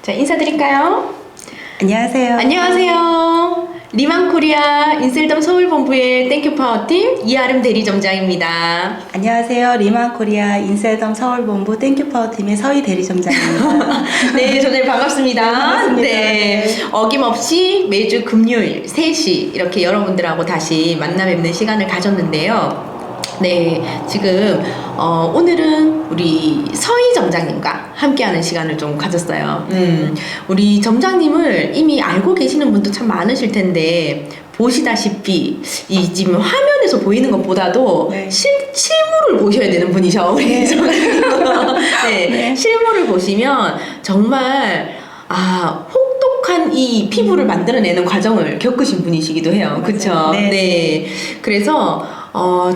자, 인사드릴까요? 안녕하세요. 안녕하세요. 리만코리아 인셀덤 서울본부의 땡큐파워팀 이아름 대리점장입니다. 안녕하세요. 리만코리아 인셀덤 서울본부 땡큐파워팀의 서희 대리점장입니다. 네, 저는 반갑습니다. 네, 반갑습니다. 네, 어김없이 매주 금요일 3시 이렇게 여러분들하고 다시 만나 뵙는 시간을 가졌는데요. 네, 지금 오늘은 우리 서희 점장님과 함께하는 시간을 좀 가졌어요. 우리 점장님을 이미 알고 계시는 분도 참 많으실 텐데 보시다시피 이 지금 화면에서 보이는 것보다도 네. 실물을 보셔야 되는 분이셔. 우리 네. 네, 네. 실물을 보시면 정말 혹독한 이 피부를 만들어내는 과정을 겪으신 분이시기도 해요. 그쵸? 네. 네. 그래서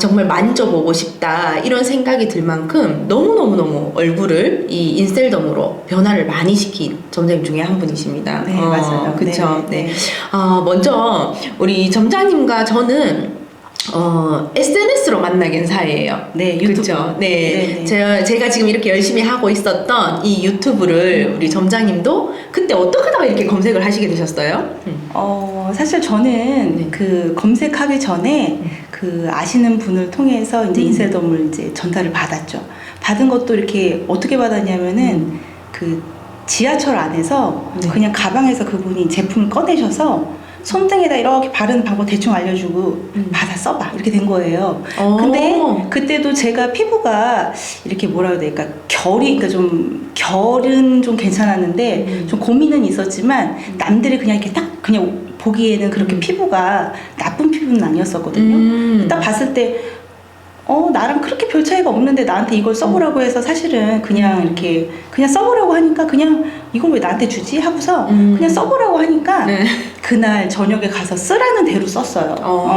정말 만져보고 싶다 이런 생각이 들 만큼 너무너무너무 얼굴을 이 인셀덤으로 변화를 많이 시킨 점장님 중에 한 분이십니다. 네, 맞아요. 그쵸? 네. 네. 먼저 우리 점장님과 저는 SNS로 만나긴 사이예요. 네, 유튜브. 그렇죠. 네. 네, 네. 제가 지금 이렇게 열심히 하고 있었던 이 유튜브를 우리 점장님도 그때 어떻게 하다가 이렇게 검색을 하시게 되셨어요? 사실 저는 네. 그 검색하기 전에 그 아시는 분을 통해서 이제 인셀덤을 이제 전달을 받았죠. 받은 것도 이렇게 어떻게 받았냐면은 그 지하철 안에서 네. 그냥 가방에서 그분이 제품을 꺼내셔서 손등에다 이렇게 바르는 방법 대충 알려주고 받아 써봐 이렇게 된 거예요. 근데 그때도 제가 피부가 이렇게 뭐라 해야 될까 그러니까 좀 결은 좀 괜찮았는데 좀 고민은 있었지만 남들이 그냥 이렇게 딱 그냥 보기에는 그렇게 피부가 나쁜 피부는 아니었었거든요. 딱 봤을 때 나랑 그렇게 별 차이가 없는데 나한테 이걸 써보라고 해서 사실은 그냥 이렇게 그냥 써보라고 하니까 그냥 이걸 왜 나한테 주지 하고서 그냥 써보라고 하니까 네. 그날 저녁에 가서 쓰라는 대로 썼어요.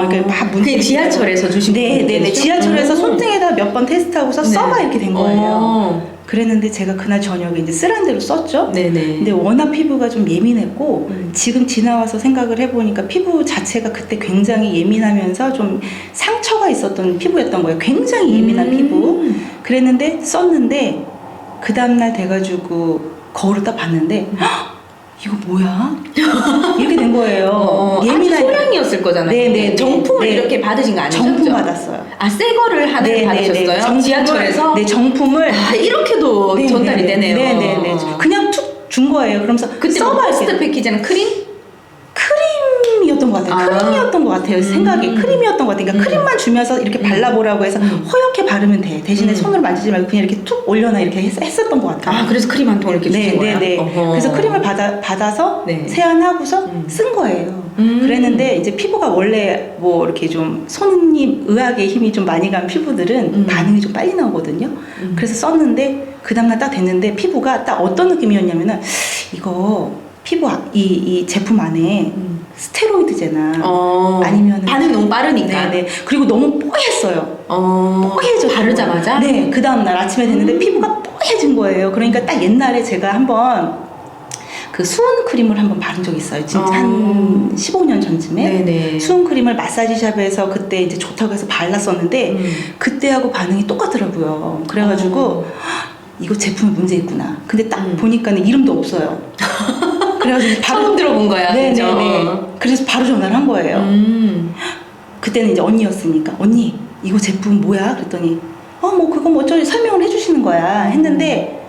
그러니까 막 그게 지하철에서 주신 네네네. 분이시죠? 지하철에서 손등에다 몇 번 테스트하고서 네. 써봐 이렇게 된 거예요. 그랬는데 제가 그날 저녁에 이제 쓰라는 대로 썼죠. 네네. 근데 워낙 피부가 좀 예민했고 지금 지나와서 생각을 해보니까 피부 자체가 그때 굉장히 예민하면서 좀 상처가 있었던 피부였던 거예요. 굉장히 예민한 피부. 그랬는데 썼는데 그 다음날 돼가지고 거울을 딱 봤는데 헉! 이거 뭐야? 이렇게 된 거예요. 예민한 소량이었을 거잖아요. 네네. 정품을 네. 이렇게 받으신 거 아니죠? 정품 그죠? 받았어요. 새 거를 하나 받으셨어요? 지하철에서? 네, 정품을 이렇게도 네, 전달이 네, 되네요. 네네네. 그냥 툭 준 거예요. 그러면서 그때 써봐 퍼스트 이렇게. 패키지는 크림? 크림이었던 것 같아요. 크림이었던 것 같아요. 생각이 크림이었던 것 같아요. 그러니까 크림만 주면서 이렇게 발라보라고 해서 허옇게 바르면 돼. 대신에 손으로 만지지 말고 그냥 이렇게 툭 올려놔 이렇게 했었던 것 같아요. 그래서 크림 한 통을 이렇게 주신 거예요? 네네네. 그래서 크림을 받아서 네. 세안하고서 쓴 거예요. 그랬는데 이제 피부가 원래 뭐 이렇게 좀 손님 의학의 힘이 좀 많이 간 피부들은 반응이 좀 빨리 나오거든요. 그래서 썼는데 그 다음날 딱 됐는데 피부가 딱 어떤 느낌이었냐면은 이거 피부 이 제품 안에 스테로이드제나 아니면 반응이 너무 빠르니까. 네네. 그리고 너무 뽀얘졌어요. 뽀얘져 바르자마자? 네, 그 다음날 아침에 됐는데 피부가 뽀얘진 거예요. 그러니까 딱 옛날에 제가 한번 그 수은 크림을 한번 바른 적이 있어요. 진짜 한 15년 전쯤에 네네. 수은 크림을 마사지샵에서 그때 이제 좋다고 해서 발랐었는데 그때하고 반응이 똑같더라고요. 그래가지고 이거 제품에 문제 있구나. 근데 딱 보니까는 이름도 없어요. 그래가지고 처음 들어본 거야. 네네네. 그래서 바로 전화를 한 거예요. 그때는 이제 언니였으니까 언니 이거 제품 뭐야? 그랬더니 뭐 그거 뭐 어쩌니 설명을 해주시는 거야. 했는데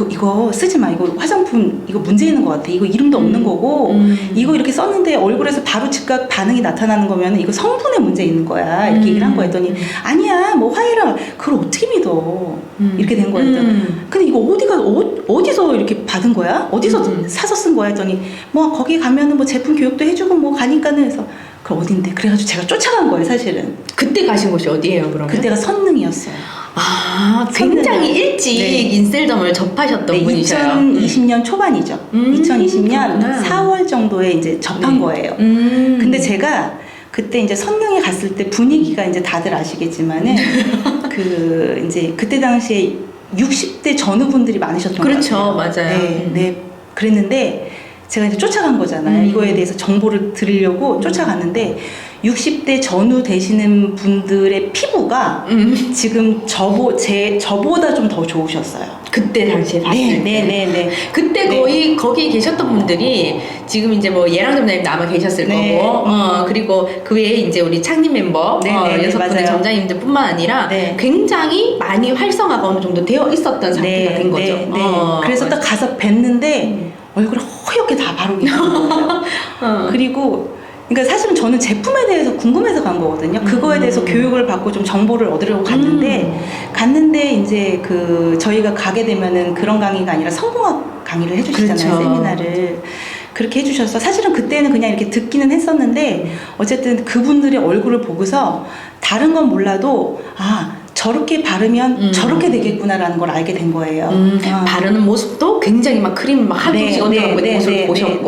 이거 쓰지 마. 이거 화장품 이거 문제 있는 것 같아. 이거 이름도 없는 거고 이거 이렇게 썼는데 얼굴에서 바로 즉각 반응이 나타나는 거면 이거 성분에 문제 있는 거야. 이렇게 얘기를 한 거야. 했더니 아니야 뭐 화해라. 그걸 어떻게 믿어? 이렇게 된 거야. 근데 이거 어디서 이렇게 받은 거야? 어디서 사서 쓴 거야? 했더니 뭐 거기 가면은 뭐 제품 교육도 해주고 뭐 가니까는 해서 그 어딘데? 그래가지고 제가 쫓아간 거예요 사실은. 그때 가신 곳이 어디예요 그러면? 그때가 선능이었어요. 굉장히 일찍 네. 인셀덤을 접하셨던 분이셔요. 2020년 초반이죠. 2020년 그렇구나. 4월 정도에 이제 접한 거예요. 근데 제가 그때 이제 선릉에 갔을 때 분위기가 이제 다들 아시겠지만은 그 이제 그때 당시에 60대 전후분들이 많으셨던 그렇죠, 것 같아요. 맞아요. 네. 그랬는데 제가 이제 쫓아간 거잖아요. 이거에 대해서 정보를 드리려고 쫓아갔는데 60대 전후 되시는 분들의 피부가 지금 저보다 좀 더 좋으셨어요. 그때 당시에 봤을 때. 네네네. 그때 네. 거의 거기 계셨던 분들이 지금 이제 뭐 예랑 점장님도 아마 계셨을 네. 거고, 그리고 그 외에 이제 우리 창립 멤버, 네, 여섯 분의 맞아요. 점장님들뿐만 아니라 네. 굉장히 많이 활성화가 어느 정도 되어 있었던 상태가 된 거죠. 네. 그래서 딱 가서 뵀는데 얼굴이 허옇게 다 바로 계신 거예요. 그리고 그러니까 사실은 저는 제품에 대해서 궁금해서 간 거거든요. 그거에 대해서 교육을 받고 좀 정보를 얻으려고 갔는데 이제 그 저희가 가게 되면은 그런 강의가 아니라 성공학 강의를 해주시잖아요. 그렇죠. 세미나를. 그렇게 해주셔서 사실은 그때는 그냥 이렇게 듣기는 했었는데 어쨌든 그분들의 얼굴을 보고서 다른 건 몰라도 저렇게 바르면 저렇게 되겠구나라는 걸 알게 된 거예요. 바르는 모습도 굉장히 막 크림 막 한두 씩 얹어갖고 있는 모습을 보셨고,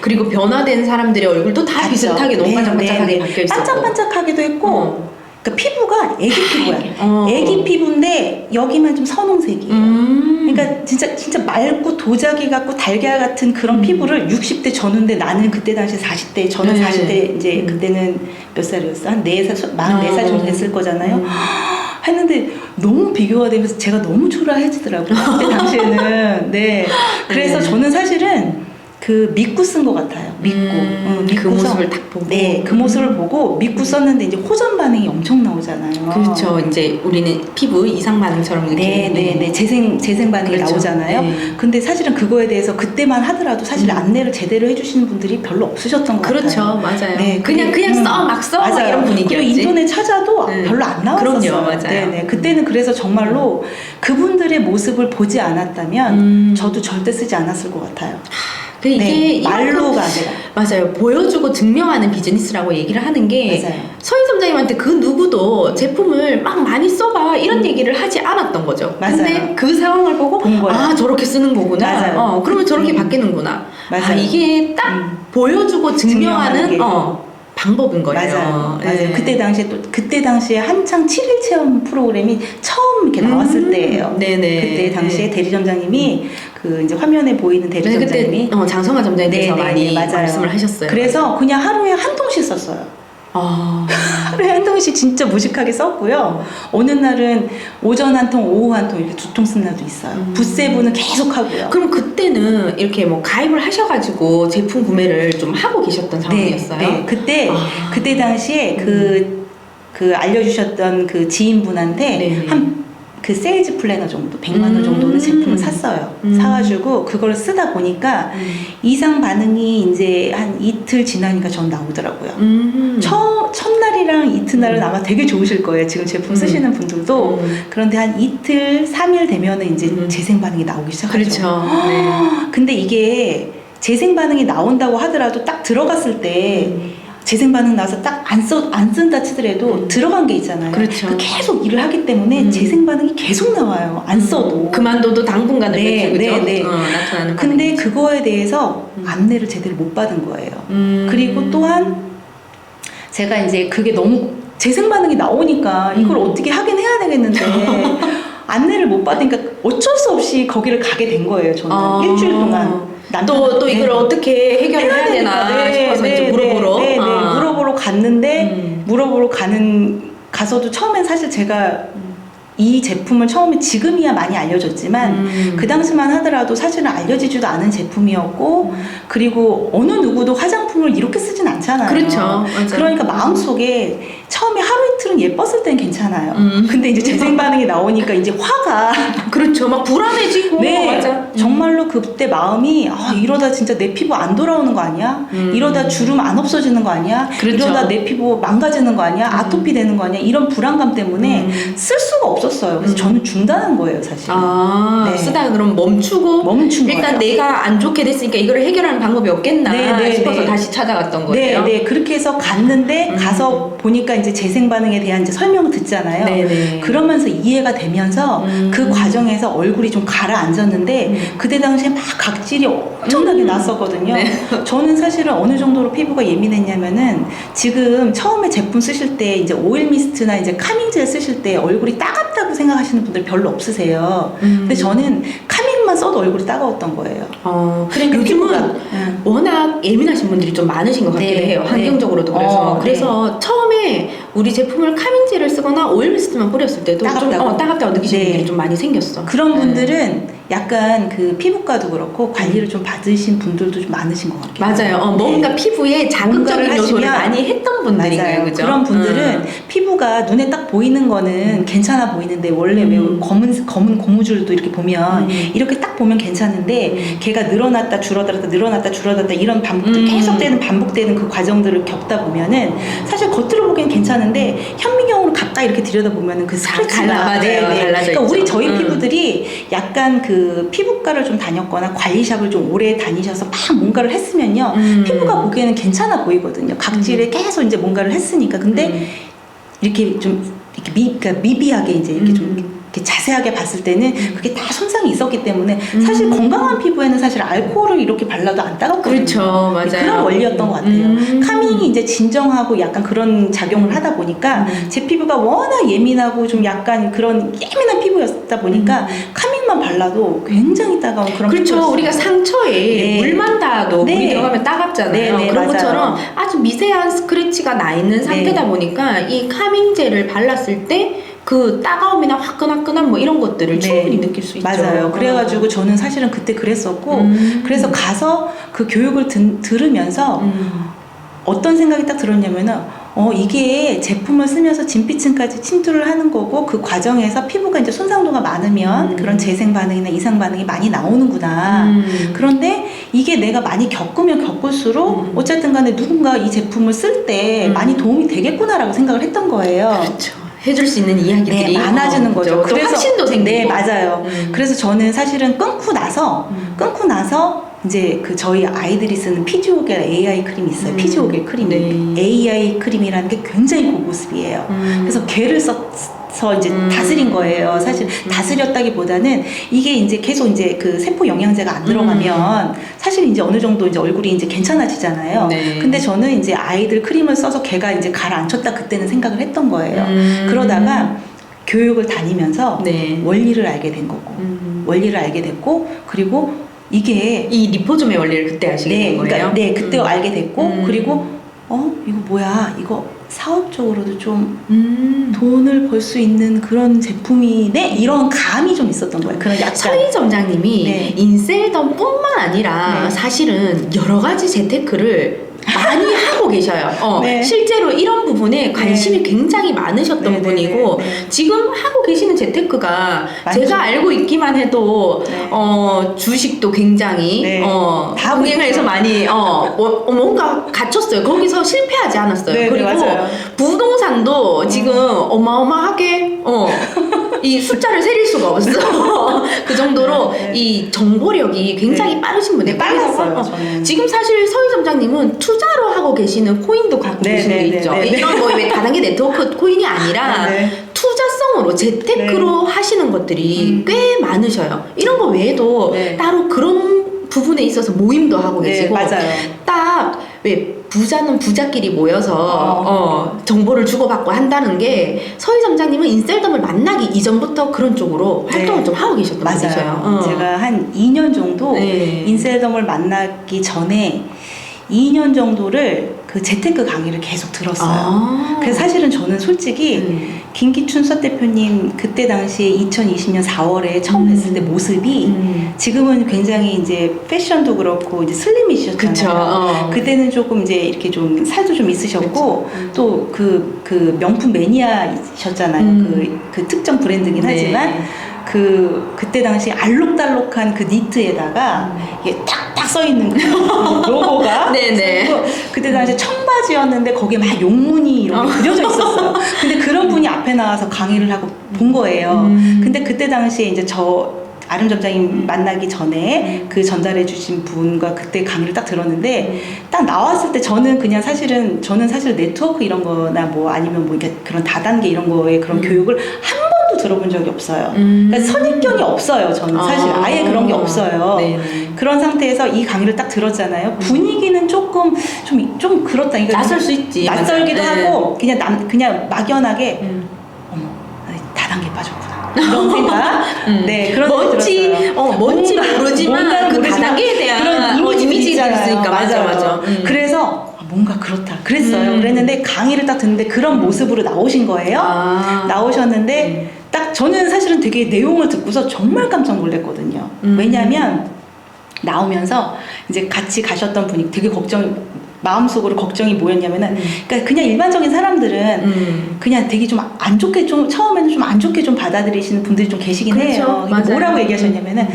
그리고 변화된 사람들의 얼굴도 다 맞죠. 비슷하게 너무 반짝반짝하게 바뀌어 있었고, 반짝반짝하기도 했고 그러니까 피부가 애기 피부야. 어. 애기 피부인데 여기만 좀 선홍색이에요. 그러니까 진짜 맑고 도자기 같고 달걀 같은 그런 피부를 60대 전후인데 나는 그때 당시 40대, 저는 네. 40대 이제 그때는 몇 살이었어? 한 4살, 44살 정도 됐을 거잖아요. 했는데 너무 비교가 되면서 제가 너무 초라해지더라고요. 그때 당시에는. 네. 그래서 저는 사실은 그 믿고 쓴 것 같아요. 믿고. 그 믿고서. 모습을 딱 보고. 네, 그 모습을 보고 믿고 썼는데 이제 호전 반응이 엄청 나오잖아요. 그렇죠. 이제 우리는 피부 이상 반응처럼 이렇게. 네. 재생 반응이 그렇죠. 나오잖아요. 네. 근데 사실은 그거에 대해서 그때만 하더라도 사실 안내를 제대로 해주시는 분들이 별로 없으셨던 것 그렇죠. 같아요. 맞아요. 네, 그냥 써, 막 써, 막 맞아요. 이런 분위기였지. 그리고 인터넷 찾아도 별로 안 나왔었어요. 그럼요, 맞아요. 네네. 그때는 그래서 정말로 그분들의 모습을 보지 않았다면 저도 절대 쓰지 않았을 것 같아요. 그 이게 말로가 아니라. 맞아요. 보여주고 증명하는 비즈니스라고 얘기를 하는 게 맞아요. 서희 점장님한테 그 누구도 제품을 막 많이 써봐 이런 얘기를 하지 않았던 거죠. 맞아요. 근데 그 상황을 보고 본 거예요. 저렇게 쓰는 거구나. 맞아요. 그러면 저렇게 바뀌는구나. 맞아요. 이게 딱 보여주고 증명하는 게. 방법인 거예요. 맞아요. 네. 그때 당시에 한창 7일 체험 프로그램이 처음 이렇게 나왔을 때예요. 네네. 그때 당시에 대리점장님이 그 이제 화면에 보이는 그때 대리점장님이 장성화 점장님께서 많이 맞아요. 말씀을 하셨어요. 그래서 그냥 하루에 한 통씩 썼어요. 하루에 한 통씩 진짜 무식하게 썼고요. 어느 날은 오전 한 통, 오후 한 통 이렇게 2통 쓴 날도 있어요. 붓세부는 계속 하고요. 그럼 그때는 이렇게 뭐 가입을 하셔가지고 제품 구매를 좀 하고 계셨던 상황이었어요? 네. 그때 당시에 그 알려주셨던 그 지인분한테 네네. 그 세일즈 플래너 정도 100만 원 정도는 제품을 샀어요. 사가지고 그걸 쓰다 보니까 이상 반응이 이제 한 이틀 지나니까 전 나오더라고요. 첫날이랑 이튿날은 아마 되게 좋으실 거예요. 지금 제품 쓰시는 분들도. 그런데 한 이틀, 3일 되면은 이제 재생 반응이 나오기 시작하죠. 그렇죠. 네. 근데 이게 재생 반응이 나온다고 하더라도 딱 들어갔을 때 재생 반응 나서 딱 안 쓴다 치더라도 들어간 게 있잖아요. 그렇죠. 계속 일을 하기 때문에 재생 반응이 계속 나와요. 안 써도. 그만둬도 당분간은 네, 그렇죠. 네. 나타나는 근데 반응이죠. 그거에 대해서 안내를 제대로 못 받은 거예요. 그리고 또한 제가 이제 그게 너무 재생 반응이 나오니까 이걸 어떻게 하긴 해야 되겠는데 안내를 못 받으니까 어쩔 수 없이 거기를 가게 된 거예요. 저는 일주일 동안. 또 이걸 어떻게 해결을 해야 되나 싶어서 이제 물어보러. 물어보러 갔는데 가서도 처음엔 사실 제가 이 제품을 처음에 지금이야 많이 알려졌지만 그 당시만 하더라도 사실은 알려지지도 않은 제품이었고 그리고 어느 누구도 화장품을 이렇게 쓰진 않잖아요. 그렇죠. 맞아요. 그러니까 마음속에 처음에 하루 이틀은 예뻤을 땐 괜찮아요. 근데 이제 재생 반응이 나오니까 이제 화가 그렇죠. 막 불안해지고. 맞아. 정말로 그때 마음이 이러다 진짜 내 피부 안 돌아오는 거 아니야? 이러다 주름 안 없어지는 거 아니야? 그렇죠. 이러다 내 피부 망가지는 거 아니야? 아토피 되는 거 아니야? 이런 불안감 때문에 쓸 수가 없었어요. 그래서 저는 중단한 거예요, 사실. 네. 쓰다가 그럼 멈춘 일단 거예요. 내가 안 좋게 됐으니까 이거를 해결하는 방법이 없겠나 싶어서 다시 찾아갔던 거예요. 네, 그렇게 해서 갔는데 가서 보니까 이제 재생 반응에 대한 이제 설명을 듣잖아요. 네네. 그러면서 이해가 되면서 그 과정에서 얼굴이 좀 가라앉았는데 그때 당시에 막 각질이 엄청나게 났었거든요. 네. 저는 사실은 어느 정도로 피부가 예민했냐면은 지금 처음에 제품 쓰실 때 이제 오일 미스트나 이제 카밍 젤 쓰실 때 얼굴이 따갑다고 생각하시는 분들 별로 없으세요. 근데 저는 카밍만 써도 얼굴이 따가웠던 거예요. 그러니까 요즘은 워낙 예민하신 분들이 좀 많으신 것 같기도 해요. 환경적으로도 그래서. 그래서 처음에 우리 제품을 카밍젤을 쓰거나 오일 미스트만 뿌렸을 때도 좀 따갑다고 느끼시는 분들이 좀 많이 생겼어. 그런 분들은 약간 그 피부과도 그렇고 관리를 좀 받으신 분들도 좀 많으신 것 같아요. 맞아요. 뭔가 피부에 자극적인 요소를 많이 했던 분들이에요. 그죠? 그런 분들은 피부가 눈에 딱 보이는 거는 괜찮아 보이는데 원래 왜 검은 고무줄도 이렇게 보면 이렇게 딱 보면 괜찮은데 걔가 늘어났다 줄어들었다 늘어났다 줄어들었다 이런 계속되는 반복되는 그 과정들을 겪다 보면은 사실 겉으로 보기엔 괜찮은데 현미경으로 가까이 이렇게 들여다 보면은 그 스크래치가 달라져 그러니까 우리 있죠. 저희 피부들이 약간 그 피부과를 좀 다녔거나 관리샵을 좀 오래 다니셔서 막 뭔가를 했으면요 피부가 보기에는 괜찮아 보이거든요. 각질에 계속 이제 뭔가를 했으니까. 근데 이렇게 좀 이렇게 그러니까 미비하게 이제 이렇게 좀 이렇게 자세하게 봤을 때는 그게 다 손상이 있었기 때문에 사실 건강한 피부에는 사실 알코올을 이렇게 발라도 안 따갑거든요. 그렇죠, 맞아요. 그런 원리였던 것 같아요. 카밍이 이제 진정하고 약간 그런 작용을 하다 보니까 제 피부가 워낙 예민하고 좀 약간 그런 예민한 피부였다 보니까 카밍만 발라도 굉장히 따가운 그런 그렇죠. 피부였어요. 우리가 상처에 물만 닿아도 물이 들어가면 따갑잖아요. 그런 맞아요. 것처럼 아주 미세한 스크래치가 나 있는 상태다 보니까 이 카밍젤을 발랐을 때 그 따가움이나 화끈화끈한 뭐 이런 것들을 충분히 느낄 수 있죠. 맞아요. 그래가지고 저는 사실은 그때 그랬었고 그래서 가서 그 교육을 들으면서 어떤 생각이 딱 들었냐면은 이게 제품을 쓰면서 진피층까지 침투를 하는 거고 그 과정에서 피부가 이제 손상도가 많으면 그런 재생 반응이나 이상 반응이 많이 나오는구나. 그런데 이게 내가 많이 겪으면 겪을수록 어쨌든 간에 누군가 이 제품을 쓸 때 많이 도움이 되겠구나라고 생각을 했던 거예요. 그렇죠. 해줄 수 있는 이야기들이 많아지는 거죠. 또 확신도 생기고. 네, 맞아요. 그래서 저는 사실은 끊고 나서 이제 그 저희 아이들이 쓰는 피지오겔 AI 크림이 있어요. 피지오겔 크림이 AI 크림이라는 게 굉장히 고보습이에요. 그래서 걔를 써서 이제 다스린 거예요. 사실 다스렸다기보다는 이게 이제 계속 이제 그 세포 영양제가 안 들어가면 사실 이제 어느 정도 이제 얼굴이 이제 괜찮아지잖아요. 근데 저는 이제 아이들 크림을 써서 걔가 이제 가라앉혔다 그때는 생각을 했던 거예요. 그러다가 교육을 다니면서 원리를 알게 된 거고 원리를 알게 됐고 그리고 이게 이 리포좀의 원리를 그때 아시게 된 거예요? 그러니까, 네, 그때 알게 됐고 그리고 이거 뭐야 이거 사업적으로도 좀 돈을 벌 수 있는 그런 제품이네 이런 감이 좀 있었던 거예요. 그런 약간 서희 점장님이 인셀덤뿐만 아니라 사실은 여러 가지 재테크를 많이 하고 계셔요. 실제로 이런 부분에 관심이 굉장히 많으셨던 분이고 지금 하고 계시는 재테크가 제가 알고 있기만 해도 주식도 굉장히 동행해서 많이 뭔가 갖췄어요. 거기서 실패하지 않았어요. 그리고 부동산도 지금 어마어마하게 이 숫자를 세릴 수가 없어. 그 정도로 이 정보력이 굉장히 빠르신 분이에요. 빨랐어요. 지금 사실 서희 점장님은 투자로 하고 계시는 코인도 갖고 계신 게 있죠. 이런 뭐 다단계 네트워크 코인이 아니라 투자성으로 재테크로 하시는 것들이 꽤 많으셔요. 이런 거 외에도 따로 그런 부분에 있어서 모임도 하고 계시고 딱 왜 부자는 부자끼리 모여서 정보를 주고받고 한다는 게 서희 점장님은 인셀덤을 만나기 이전부터 그런 쪽으로 활동을 좀 하고 계셨던 분이셔요. 제가 한 2년 정도 인셀덤을 만나기 전에 2년 정도를 그 재테크 강의를 계속 들었어요. 그래서 사실은 저는 솔직히 김기춘 서 대표님 그때 당시에 2020년 4월에 처음 뵀을 때 모습이 지금은 굉장히 이제 패션도 그렇고 이제 슬림이셨잖아요. 그때는 조금 이제 이렇게 좀 살도 좀 있으셨고 또 그 명품 매니아셨잖아요. 그 특정 브랜드긴 하지만 그때 당시 알록달록한 그 니트에다가 이게 탁탁 써 있는 그 로고가 그때 당시 청바지였는데 거기에 막 용문이 이렇게 그려져 있었어요. 근데 그런 분이 앞에 나와서 강의를 하고 본 거예요. 근데 그때 당시에 이제 아름 점장님 만나기 전에 그 전달해 주신 분과 그때 강의를 딱 들었는데 딱 나왔을 때 저는 사실 네트워크 이런 거나 뭐 아니면 뭐 그런 다단계 이런 거에 그런 교육을 한 번도 들어본 적이 없어요. 그러니까 선입견이 없어요. 저는 사실 아예 그런 게 없어요. 그런 상태에서 이 강의를 딱 들었잖아요. 분위기는 조금 좀 그렇다. 낯설 수 있지. 낯설기도 하고 그냥 막연하게 다단계 사랑에 빠졌구나. 이런 생각. 네, 그런 뭔지 생각이 들었어요. 뭔지 모르지만 뭔가는 그 모르지만 다단계에 대한 그런 이미지가 있잖아요. 있으니까 맞아. 그래서 뭔가 그렇다 그랬어요. 음. 그랬는데 강의를 딱 듣는데 그런 모습으로 나오신 거예요. 나오셨는데 딱 저는 사실은 되게 내용을 듣고서 정말 깜짝 놀랐거든요. 왜냐하면 나오면서 이제 같이 가셨던 분이 되게 마음속으로 걱정이 뭐였냐면은, 그러니까 그냥 일반적인 사람들은 그냥 되게 좀 안 좋게 처음에는 좀 안 좋게 좀 받아들이시는 분들이 좀 계시긴 그렇죠. 해요. 맞아요. 뭐라고 얘기하셨냐면은,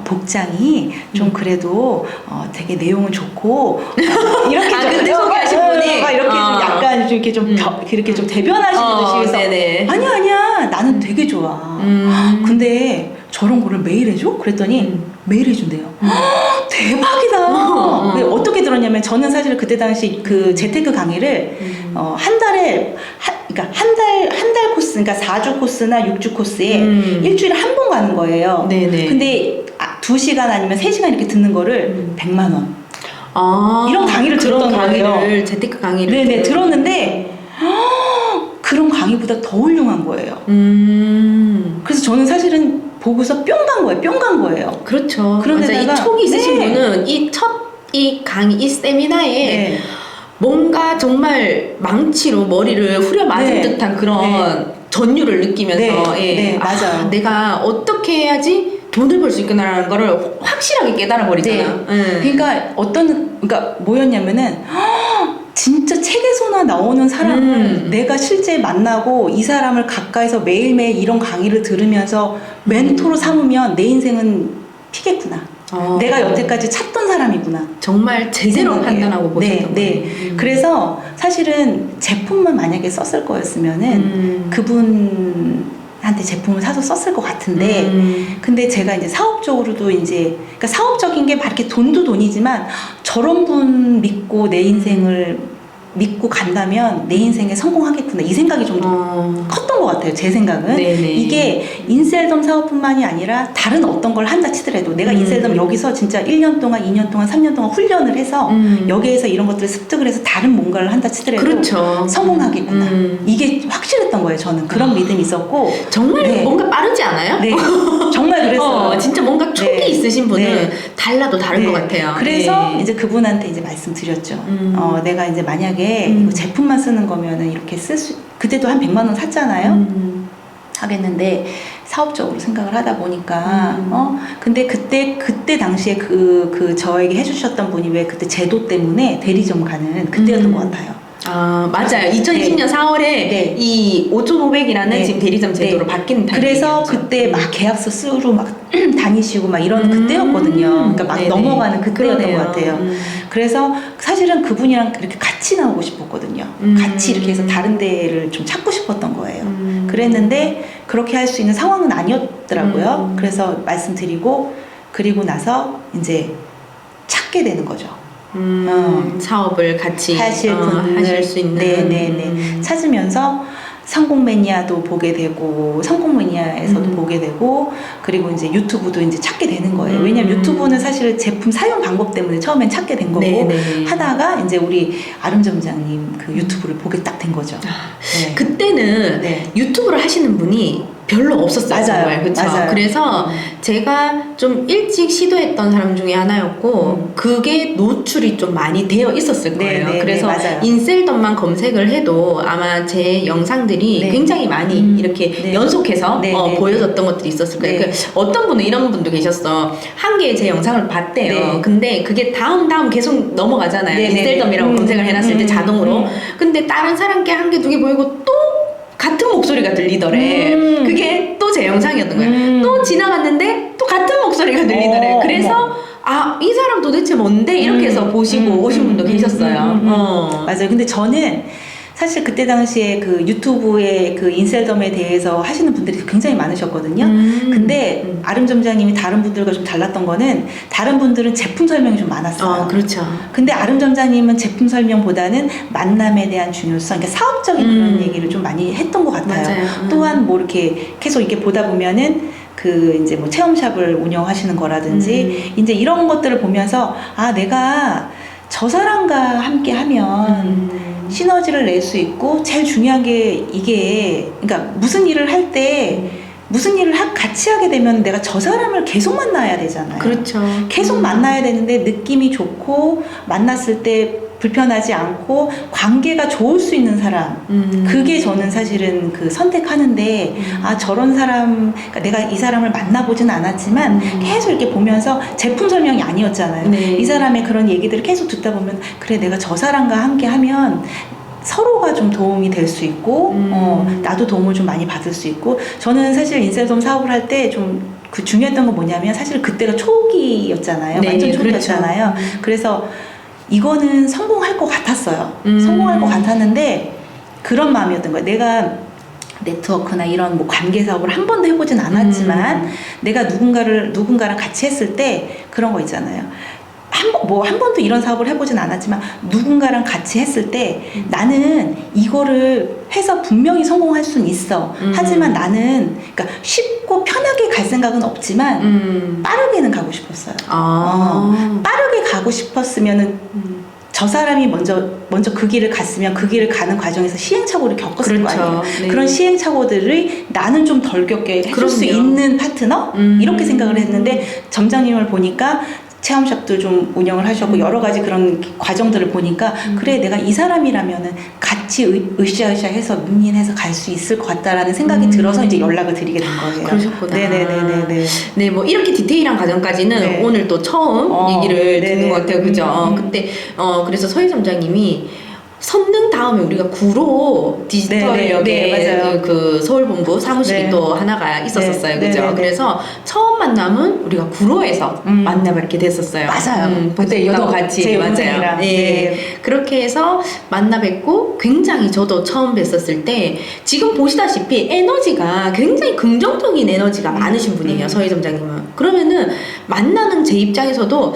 복장이 좀 그래도 되게 내용은 좋고 이렇게 좀 근데 소개하신 분이 막 이렇게 좀 약간 좀 이렇게 좀 이렇게 좀 대변하시는 듯이 해서 아니야 나는 되게 좋아. 근데 저런 거를 매일 해줘? 그랬더니 매일 해준대요. 대박이다. 어떻게 들었냐면 저는 사실 그때 당시 그 재테크 강의를 한 달에 그러니까 한 달 코스, 그러니까 4주 코스나 6주 코스에 일주일에 한 번 가는 거예요. 네네. 근데 2시간 아니면 3시간 이렇게 듣는 거를 100만 원. 이런 강의를 들었던 거예요. 재테크 강의를. 네네, 들었는데 그런 강의보다 더 훌륭한 거예요. 그래서 저는 사실은 보고서 뿅 간 거예요. 그렇죠. 그런데다가 이 촉이 있으신 네. 분은 이 강의, 이 세미나에 네. 뭔가 정말 망치로 머리를 후려맞은 네. 듯한 그런 전율을 느끼면서 네. 맞아요. 내가 어떻게 해야지 돈을 벌 수 있구나라는 거를 확실하게 깨달아 버리잖아. 그러니까 그러니까 뭐였냐면은 진짜 책에서나 나오는 사람을 내가 실제 만나고 이 사람을 가까이서 매일매일 이런 강의를 들으면서 멘토로 삼으면 내 인생은 피겠구나. 내가 여태까지 찾던 사람이구나. 정말 제대로 판단하고 보셨던 거예요. 그래서 사실은 제품만 만약에 썼을 거였으면은 그분한테 제품을 사서 썼을 것 같은데 근데 제가 이제 사업적으로도 이제 그러니까 사업적인 게 막 이렇게 돈도 돈이지만 저런 분 믿고 내 인생을 믿고 간다면 내 인생에 성공하겠구나 이 생각이 좀 컸던 것 같아요. 제 생각은. 네네. 이게 인셀덤 사업뿐만이 아니라 다른 어떤 걸 한다 치더라도 내가 인셀덤 여기서 진짜 1년 동안 2년 동안 3년 동안 훈련을 해서 여기에서 이런 것들을 습득을 해서 다른 뭔가를 한다 치더라도 그렇죠. 성공하겠구나. 이게 확실했던 거예요. 저는 그런 믿음이 있었고 정말 뭔가 빠르지 않아요? 네, 정말 그랬어요. 진짜 뭔가 촉이 있으신 분은 달라도 다른 것 같아요. 그래서 이제 그분한테 이제 말씀드렸죠. 내가 이제 만약에 이거 제품만 쓰는 거면은 이렇게 그때도 한 100만 원 샀잖아요. 하겠는데 사업적으로 생각을 하다 보니까 근데 그때 당시에 저에게 해주셨던 분이 왜 그때 제도 때문에 대리점 가는 그때였던 것 같아요. 맞아요. 2020년 4월에 이 5,500이라는 지금 대리점 제도로 바뀐 타이밍이었죠. 그래서 그때 막 계약서 쓰러 막 다니시고 막 이러는 그때였거든요. 그러니까 막 넘어가는 그때였던 것 같아요. 그래서 사실은 그분이랑 이렇게 같이 나오고 싶었거든요. 같이 이렇게 해서 다른 데를 좀 찾고 싶었던 거예요. 그랬는데 그렇게 할 수 있는 상황은 아니었더라고요. 그래서 말씀드리고 그리고 나서 이제 찾게 되는 거죠. 사업을 같이 하실 분을 하실 수 있는 찾으면서 성공 매니아도 보게 되고 성공 매니아에서도 보게 되고 그리고 이제 유튜브도 이제 찾게 되는 거예요. 왜냐면 유튜브는 사실 제품 사용 방법 때문에 처음엔 찾게 된 거고 하다가 이제 우리 아름 점장님 그 유튜브를 보게 딱 된 거죠. 그때는 유튜브를 하시는 분이 별로 없었어요. 맞아요. 정말. 그쵸? 맞아요. 그래서 제가 좀 일찍 시도했던 사람 중에 하나였고 그게 노출이 좀 많이 되어 있었을 거예요. 그래서 인셀덤만 검색을 해도 아마 제 영상들이 굉장히 많이 이렇게 연속해서 보여졌던 것들이 있었을 거예요. 그 어떤 분은 이런 분도 계셨어. 한 개의 제 영상을 봤대요. 근데 그게 다음 계속 넘어가잖아요. 인셀덤이라고 검색을 해놨을 때 자동으로. 근데 다른 사람 게 한 개, 두 개 보이고 또 같은 목소리가 들리더래. 그게 또 제 영상이었던 거예요. 또 지나갔는데 또 같은 목소리가 들리더래. 그래서 이 사람 도대체 뭔데? 이렇게 해서 보시고 오신 분도 계셨어요. 맞아요. 근데 저는 사실 그때 당시에 그 유튜브의 그 인셀덤에 대해서 하시는 분들이 굉장히 많으셨거든요. 근데 아름 점장님이 다른 분들과 좀 달랐던 거는 다른 분들은 제품 설명이 좀 많았어요. 그렇죠. 근데 아름 점장님은 제품 설명보다는 만남에 대한 중요성, 그러니까 사업적인 그런 얘기를 좀 많이 했던 것 같아요. 맞아요. 또한 뭐 이렇게 계속 이렇게 보다 보면은 그 이제 뭐 체험샵을 운영하시는 거라든지 이제 이런 것들을 보면서 내가 저 사람과 함께 하면 시너지를 낼 수 있고, 제일 중요한 게 이게, 그러니까 무슨 일을 할 때 무슨 일을 같이 하게 되면 내가 저 사람을 계속 만나야 되잖아요. 그렇죠. 계속 만나야 되는데 느낌이 좋고 만났을 때 불편하지 않고 관계가 좋을 수 있는 사람, 그게 저는 사실은 그 선택하는데 아 저런 사람, 그러니까 내가 이 사람을 만나보진 않았지만 계속 이렇게 보면서 제품 설명이 아니었잖아요. 네. 이 사람의 그런 얘기들을 계속 듣다 보면 그래 내가 저 사람과 함께 하면 서로가 좀 도움이 될 수 있고 나도 도움을 좀 많이 받을 수 있고, 저는 사실 인셀돔 사업을 할 때 좀 그 중요했던 건 뭐냐면 사실 그때가 초기였잖아요. 네, 완전 초기였잖아요. 그렇죠. 그래서 이거는 성공할 것 같았어요. 성공할 것 같았는데 그런 마음이었던 거예요. 내가 네트워크나 이런 뭐 관계 사업을 한 번도 해보진 않았지만 내가 누군가랑 같이 했을 때 그런 거 있잖아요. 한 번도 이런 사업을 해보진 않았지만 누군가랑 같이 했을 때 나는 이거를 해서 분명히 성공할 수는 있어. 하지만 나는 그러니까 쉽고 편하게 갈 생각은 없지만 빠르게는 가고 싶었어요. 빠르게 가고 싶었으면은 저 사람이 먼저 그 길을 갔으면 그 길을 가는 과정에서 시행착오를 겪었을 그렇죠. 거 아니에요. 네. 그런 시행착오들을 나는 좀 덜 겪게 해줄 수 그럼요. 있는 파트너? 이렇게 생각을 했는데 점장님을 보니까 체험샵도 좀 운영을 하셨고 여러 가지 그런 과정들을 보니까 그래 내가 이 사람이라면은 같이 으쌰으쌰해서 윈윈해서 갈 수 있을 것 같다라는 생각이 들어서 이제 연락을 드리게 된 거예요. 그러셨구나. 네네네네. 네, 뭐 이렇게 디테일한 과정까지는 네. 오늘 또 처음 얘기를 듣는 네네. 것 같아요, 그죠? 그때 그래서 서희 점장님이 선능 다음에 우리가 구로 디지털역에 네, 맞아요. 그 서울본부 사무실이 네. 또 하나가 있었었어요, 네, 그죠? 네, 네. 그래서 처음 만남은 우리가 구로에서 만나뵙게 됐었어요. 맞아요. 그때 저도 같이 제 맞아요. 동생이랑. 예. 네. 그렇게 해서 만나뵙고 굉장히 저도 처음 뵀었을 때 지금 보시다시피 에너지가 굉장히 긍정적인 에너지가 많으신 분이에요, 서희 점장님은. 그러면은 만나는 제 입장에서도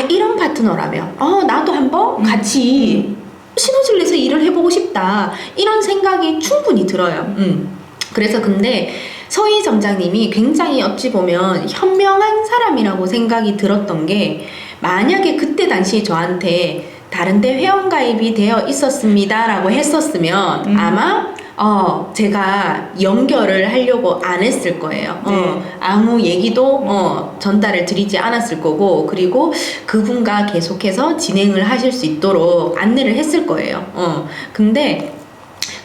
이런 파트너라면 나도 한번 같이 시너지를 내서 일을 해보고 싶다, 이런 생각이 충분히 들어요. 그래서 근데 서희 점장님이 굉장히 어찌 보면 현명한 사람이라고 생각이 들었던 게, 만약에 그때 당시 저한테 다른데 회원가입이 되어 있었습니다 라고 했었으면 아마 제가 연결을 하려고 안 했을 거예요. 네. 아무 얘기도 전달을 드리지 않았을 거고, 그리고 그분과 계속해서 진행을 하실 수 있도록 안내를 했을 거예요. 근데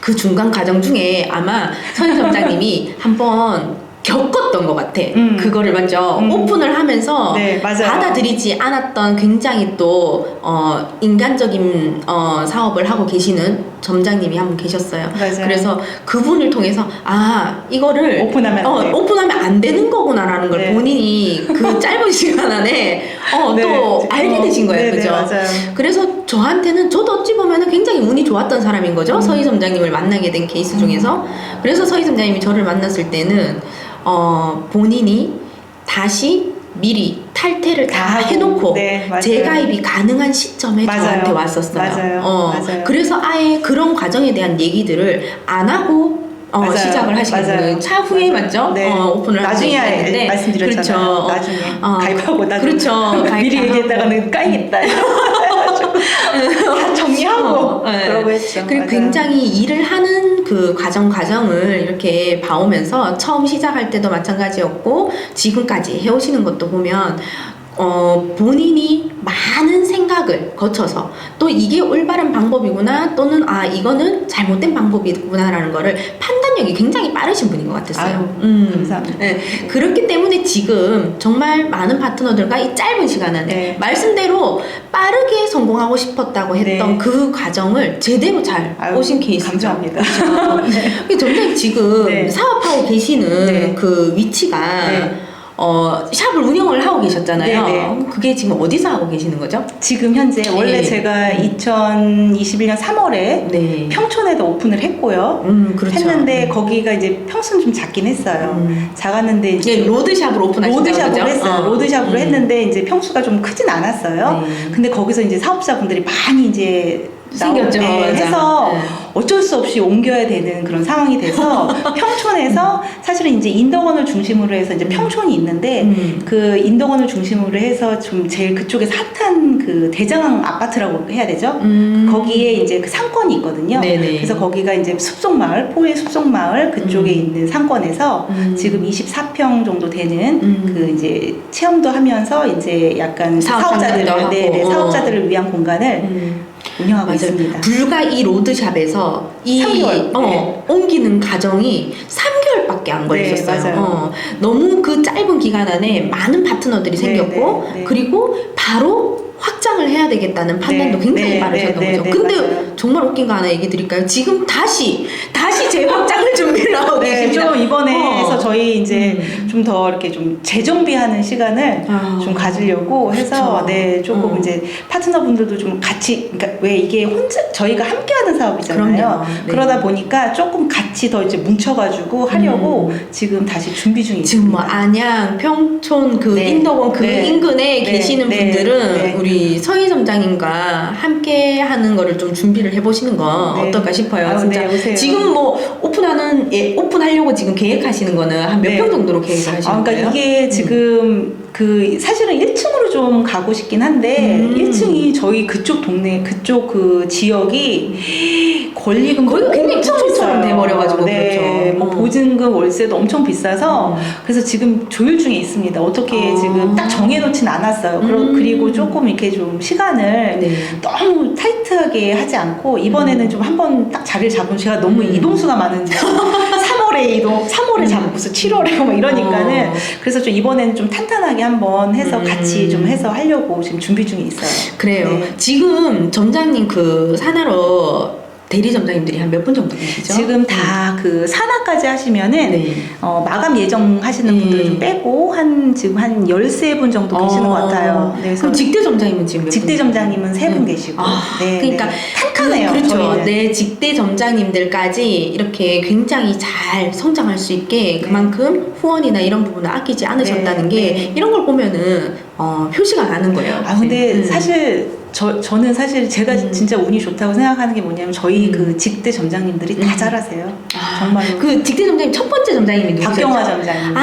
그 중간 과정 중에 아마 서희 점장님이 한번 겪었던 것 같아. 그거를 먼저 오픈을 하면서 네, 맞아요. 받아들이지 않았던 굉장히 또 인간적인 사업을 하고 계시는 점장님이 한 분 계셨어요. 맞아요. 그래서 그분을 통해서 이거를 오픈하면 안 돼요. 오픈하면 안 되는 거구나라는 걸 네. 본인이 그 짧은 시간 안에 네. 또 알게 되신 거예요. 네네, 그죠? 맞아요. 그래서 저한테는 저도 어찌 보면은 굉장히 운이 좋았던 사람인 거죠. 서희 점장님을 만나게 된 케이스 중에서. 그래서 서희 점장님이 저를 만났을 때는 본인이 다시 미리 탈퇴를 다 하고, 해놓고 네, 맞아요. 재가입이 가능한 시점에 맞아요. 저한테 왔었어요. 맞아요. 그래서 아예 그런 과정에 대한 얘기들을 안 하고 맞아요. 시작을 하시는 맞아요. 거예요. 차후에 맞죠? 네. 오픈을 나중에 하셨는데 말씀드렸잖아요. 그렇죠. 나중에 가입하고 나중에 그렇죠. 미리 가입하고. 얘기했다가는 까이겠다. 다 정리하고 네. 그러고 했죠. 그리고 맞아요. 굉장히 일을 하는 그 과정을 이렇게 봐오면서 처음 시작할 때도 마찬가지였고 지금까지 해오시는 것도 보면 본인이 많은 생각을 거쳐서 또 이게 올바른 방법이구나, 또는 이거는 잘못된 방법이구나라는 거를 판단력이 굉장히 빠르신 분인 것 같았어요. 감사합니다. 네, 그렇기 때문에 지금 정말 많은 파트너들과 이 짧은 시간 안에 네. 말씀대로 빠르게 성공하고 싶었다고 했던 네. 그 과정을 제대로 잘 오신 케이스죠. 감사합니다. 네. 점장 지금 네. 사업하고 계시는 네. 그 위치가 네. 샵을 운영을 하고 계셨잖아요. 네네. 그게 지금 어디서 하고 계시는 거죠? 지금 현재 원래 네. 제가 2021년 3월에 네. 평촌에도 오픈을 했고요. 그렇죠. 했는데 거기가 이제 평수는 좀 작긴 했어요. 작았는데 이제 로드샵으로 오픈하셨다고 로드샵으로 그러죠? 했어요. 로드샵으로 했는데 이제 평수가 좀 크진 않았어요. 네. 근데 거기서 이제 사업자분들이 많이 이제 생겼죠. 네, 맞아. 해서 네. 어쩔 수 없이 옮겨야 되는 그런 상황이 돼서 평촌에서 사실은 이제 인덕원을 중심으로 해서 이제 평촌이 있는데 그 인덕원을 중심으로 해서 좀 제일 그쪽에서 핫한 그 대장 아파트라고 해야 되죠. 거기에 이제 그 상권이 있거든요. 네네. 그래서 거기가 이제 숲속마을, 포의 숲속마을 그쪽에 있는 상권에서 지금 24평 정도 되는 그 이제 체험도 하면서 이제 약간 사업자들을 하고. 네, 사업자들을 위한 공간을 운영하고 맞아요. 있습니다. 불과 이 로드샵에서 이 3개월. 네. 옮기는 과정이 3개월밖에 안 걸렸었어요. 네, 맞아요. 너무 그 짧은 기간 안에 많은 파트너들이 네, 생겼고 네, 네. 그리고 바로 확장을 해야 되겠다는 판단도 네, 굉장히 네, 빠르셨던 네, 거죠. 네, 근데 맞아요. 정말 웃긴 거 하나 얘기 드릴까요? 지금 다시 재확장을 준비를 하고 네, 계십니다. 좀 이번에 해서 저희 이제 음. 좀 더 이렇게 좀 재정비하는 시간을 좀 가지려고 해서 그쵸. 네, 조금 이제 파트너분들도 좀 같이 그러니까 왜 이게 혼자 저희가 함께하는 사업이잖아요. 그럼요. 네. 그러다 보니까 조금 같이 더 이제 뭉쳐가지고 하려고 지금 다시 준비 중에 지금 뭐 있습니다. 안양, 평촌, 그 네. 인덕원 그 네. 인근에 네. 계시는 네. 분들은 네. 우리 서희 점장님과 함께 하는 거를 좀 준비를 해보시는 거 네. 어떨까 싶어요. 아유, 진짜 네, 오세요. 지금 뭐 오픈하려고 지금 계획하시는 거는 한 몇 네. 평 정도로 계획을 하시는 그러니까 거예요? 이게 지금 그 사실은 1층으로 좀 가고 싶긴 한데 1층이 저희 그쪽 동네 그쪽 그 지역이 권리금 거기가 굉장히 부촌처럼 돼버려가지고 네, 그렇죠. 뭐 보증금 월세도 엄청 비싸서 그래서 지금 조율 중에 있습니다. 어떻게 지금 딱 정해놓진 않았어요. 그리고 조금 이렇게 좀 시간을 네. 너무 타이트하게 하지 않고 이번에는 좀 한번 딱 자리를 잡으면 제가 너무 이동수가 많은지 3월에 잡고서 7월에 뭐 이러니까는 그래서 좀 이번에는 좀 탄탄하게 한번 해서 같이 좀 해서 하려고 지금 준비 중에 있어요. 그래요. 네. 지금 점장님 그 산하로 대리 점장님들이 한 몇 분 정도 계시죠? 지금 다 그 산하까지 하시면은 네. 마감 예정 하시는 분들 좀 빼고 지금 한 13분 정도 계시는 것 같아요. 네, 그래서 그럼 직대 점장님은 지금 몇 직대 분? 점장님은 3분 계시고. 네, 그러니까 네. 탄탄해요. 그렇죠. 저희는. 내 직대 점장님들까지 이렇게 굉장히 잘 성장할 수 있게 그만큼 후원이나 이런 부분을 아끼지 않으셨다는 네, 게 네. 이런 걸 보면은 표시가 나는 거예요. 근데 사실 저는 사실 제가 진짜 운이 좋다고 생각하는 게 뭐냐면 저희 그 직대 점장님들이 다 잘하세요. 정말로. 그 직대 점장님 첫 번째 점장님이 누구셨죠? 박경화 점장님.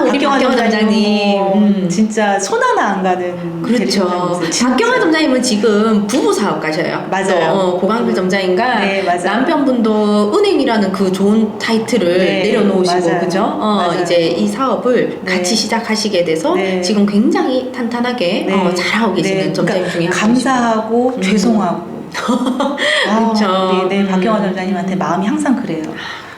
우리 박경화 점장님. 진짜 손 하나 안 가는 대리 그렇죠. 점장님이세요. 진짜. 박경화 점장님은 지금 부부 사업가셔요. 맞아요. 고강필 점장님과 네, 맞아요. 남편분도 은행이라는 그 좋은 타이틀을 네, 내려놓으시고 맞아요. 그죠? 맞아요. 이제 이 사업을 네. 같이 시작하시게 돼서 네. 지금 굉장히 탄탄하게 네. 잘하고 계시는 네. 점장님 그러니까 중에 한 감사하고 죄송하고. 그렇죠. 우리 네, 박경화 점장님한테 마음이 항상 그래요.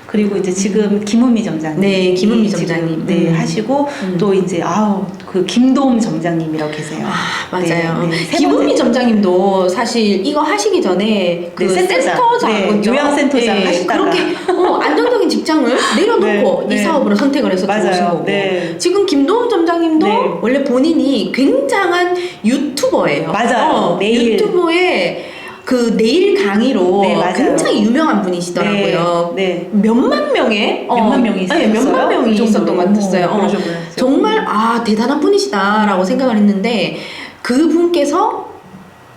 그리고 이제 지금 김은미 점장님, 네, 김은미 지금, 점장님. 네 하시고 또 이제 그 김도움 점장님이라고 계세요. 맞아요. 네, 네. 세 김은미 번째. 점장님도 사실 이거 하시기 전에 그 센터장. 센터장, 네, 그죠? 요양센터장 하시다가. 그렇게 안정적인 직장을 내려놓고 네, 이 네. 사업으로 선택을 해서 맞아요. 들어오신 거고 네. 지금 김도움 점장님도 네. 원래 본인이 굉장한 유튜버예요. 맞아요. 네일. 유튜버에 그 네일 강의로 네, 맞아요. 굉장히 유명한 분이시더라고요. 네. 몇만 명의 몇만 명이 네, 몇만 있었어요? 명이 그 정도로. 있었던 것 같았어요. 그러셨구나. 정말 대단한 분이시다라고 생각을 했는데 그 분께서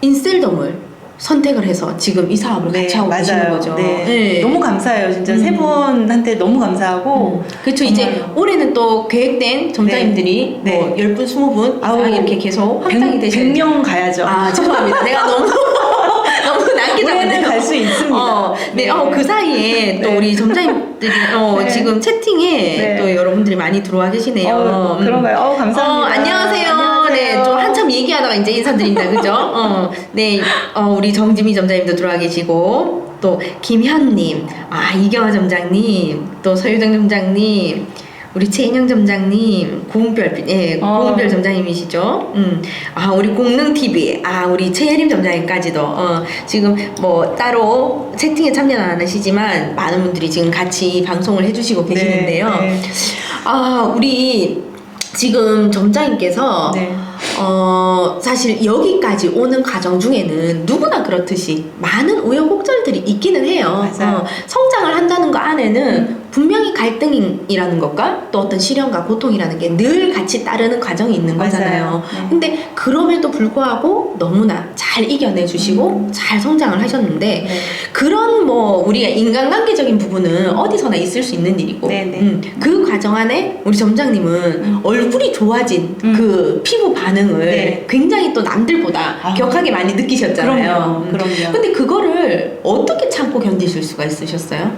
인셀덤을 선택을 해서 지금 이 사업을 같이 하고 계시는 거죠. 네. 네. 너무 감사해요. 진짜 세 분한테 너무 감사하고. 그렇죠. 이제 정말로. 올해는 또 계획된 점장님들이 네. 뭐 10분, 20분 아우, 이렇게 계속 확장이 되시는 100명 가야죠. 죄송합니다. 내가 너무 낮게 올해는 잡았네요. 갈 수 있습니다. 네, 그 사이에 또 네. 우리 점장님들이 네. 지금 채팅에 네. 또 여러분들이 많이 들어와 계시네요. 그런가요? 감사합니다. 안녕하세요. 네, 좀 한참 얘기하다가 이제 인사드린다, 그죠? 네, 우리 정지미 점장님도 들어와 계시고, 또 김현님, 이경화 점장님, 또 서유정 점장님, 우리 최인영 점장님, 고은별, 고은별 점장님이시죠? 우리 공능TV, 우리 최혜림 점장님까지도, 지금 뭐 따로 채팅에 참여는 안 하시지만, 많은 분들이 지금 같이 방송을 해주시고 계시는데요. 네. 우리 지금 점장님께서, 네. 사실 여기까지 오는 과정 중에는 누구나 그렇듯이 많은 우여곡절들이 있기는 해요. 맞아요. 성장을 한다는 거 안에는 분명히 갈등이라는 것과 또 어떤 시련과 고통이라는 게 늘 같이 따르는 과정이 있는 거잖아요. 맞아요. 네. 근데 그럼에도 불구하고 너무나 잘 이겨내 주시고 잘 성장을 하셨는데 네. 그런 뭐 우리가 인간관계적인 부분은 어디서나 있을 수 있는 일이고 네. 그 과정 안에 우리 점장님은 얼굴이 좋아진 그 피부 반응을 네. 굉장히 또 남들보다 아. 격하게 많이 느끼셨잖아요. 그럼요. 근데 그거를 어떻게 참고 견디실 수가 있으셨어요?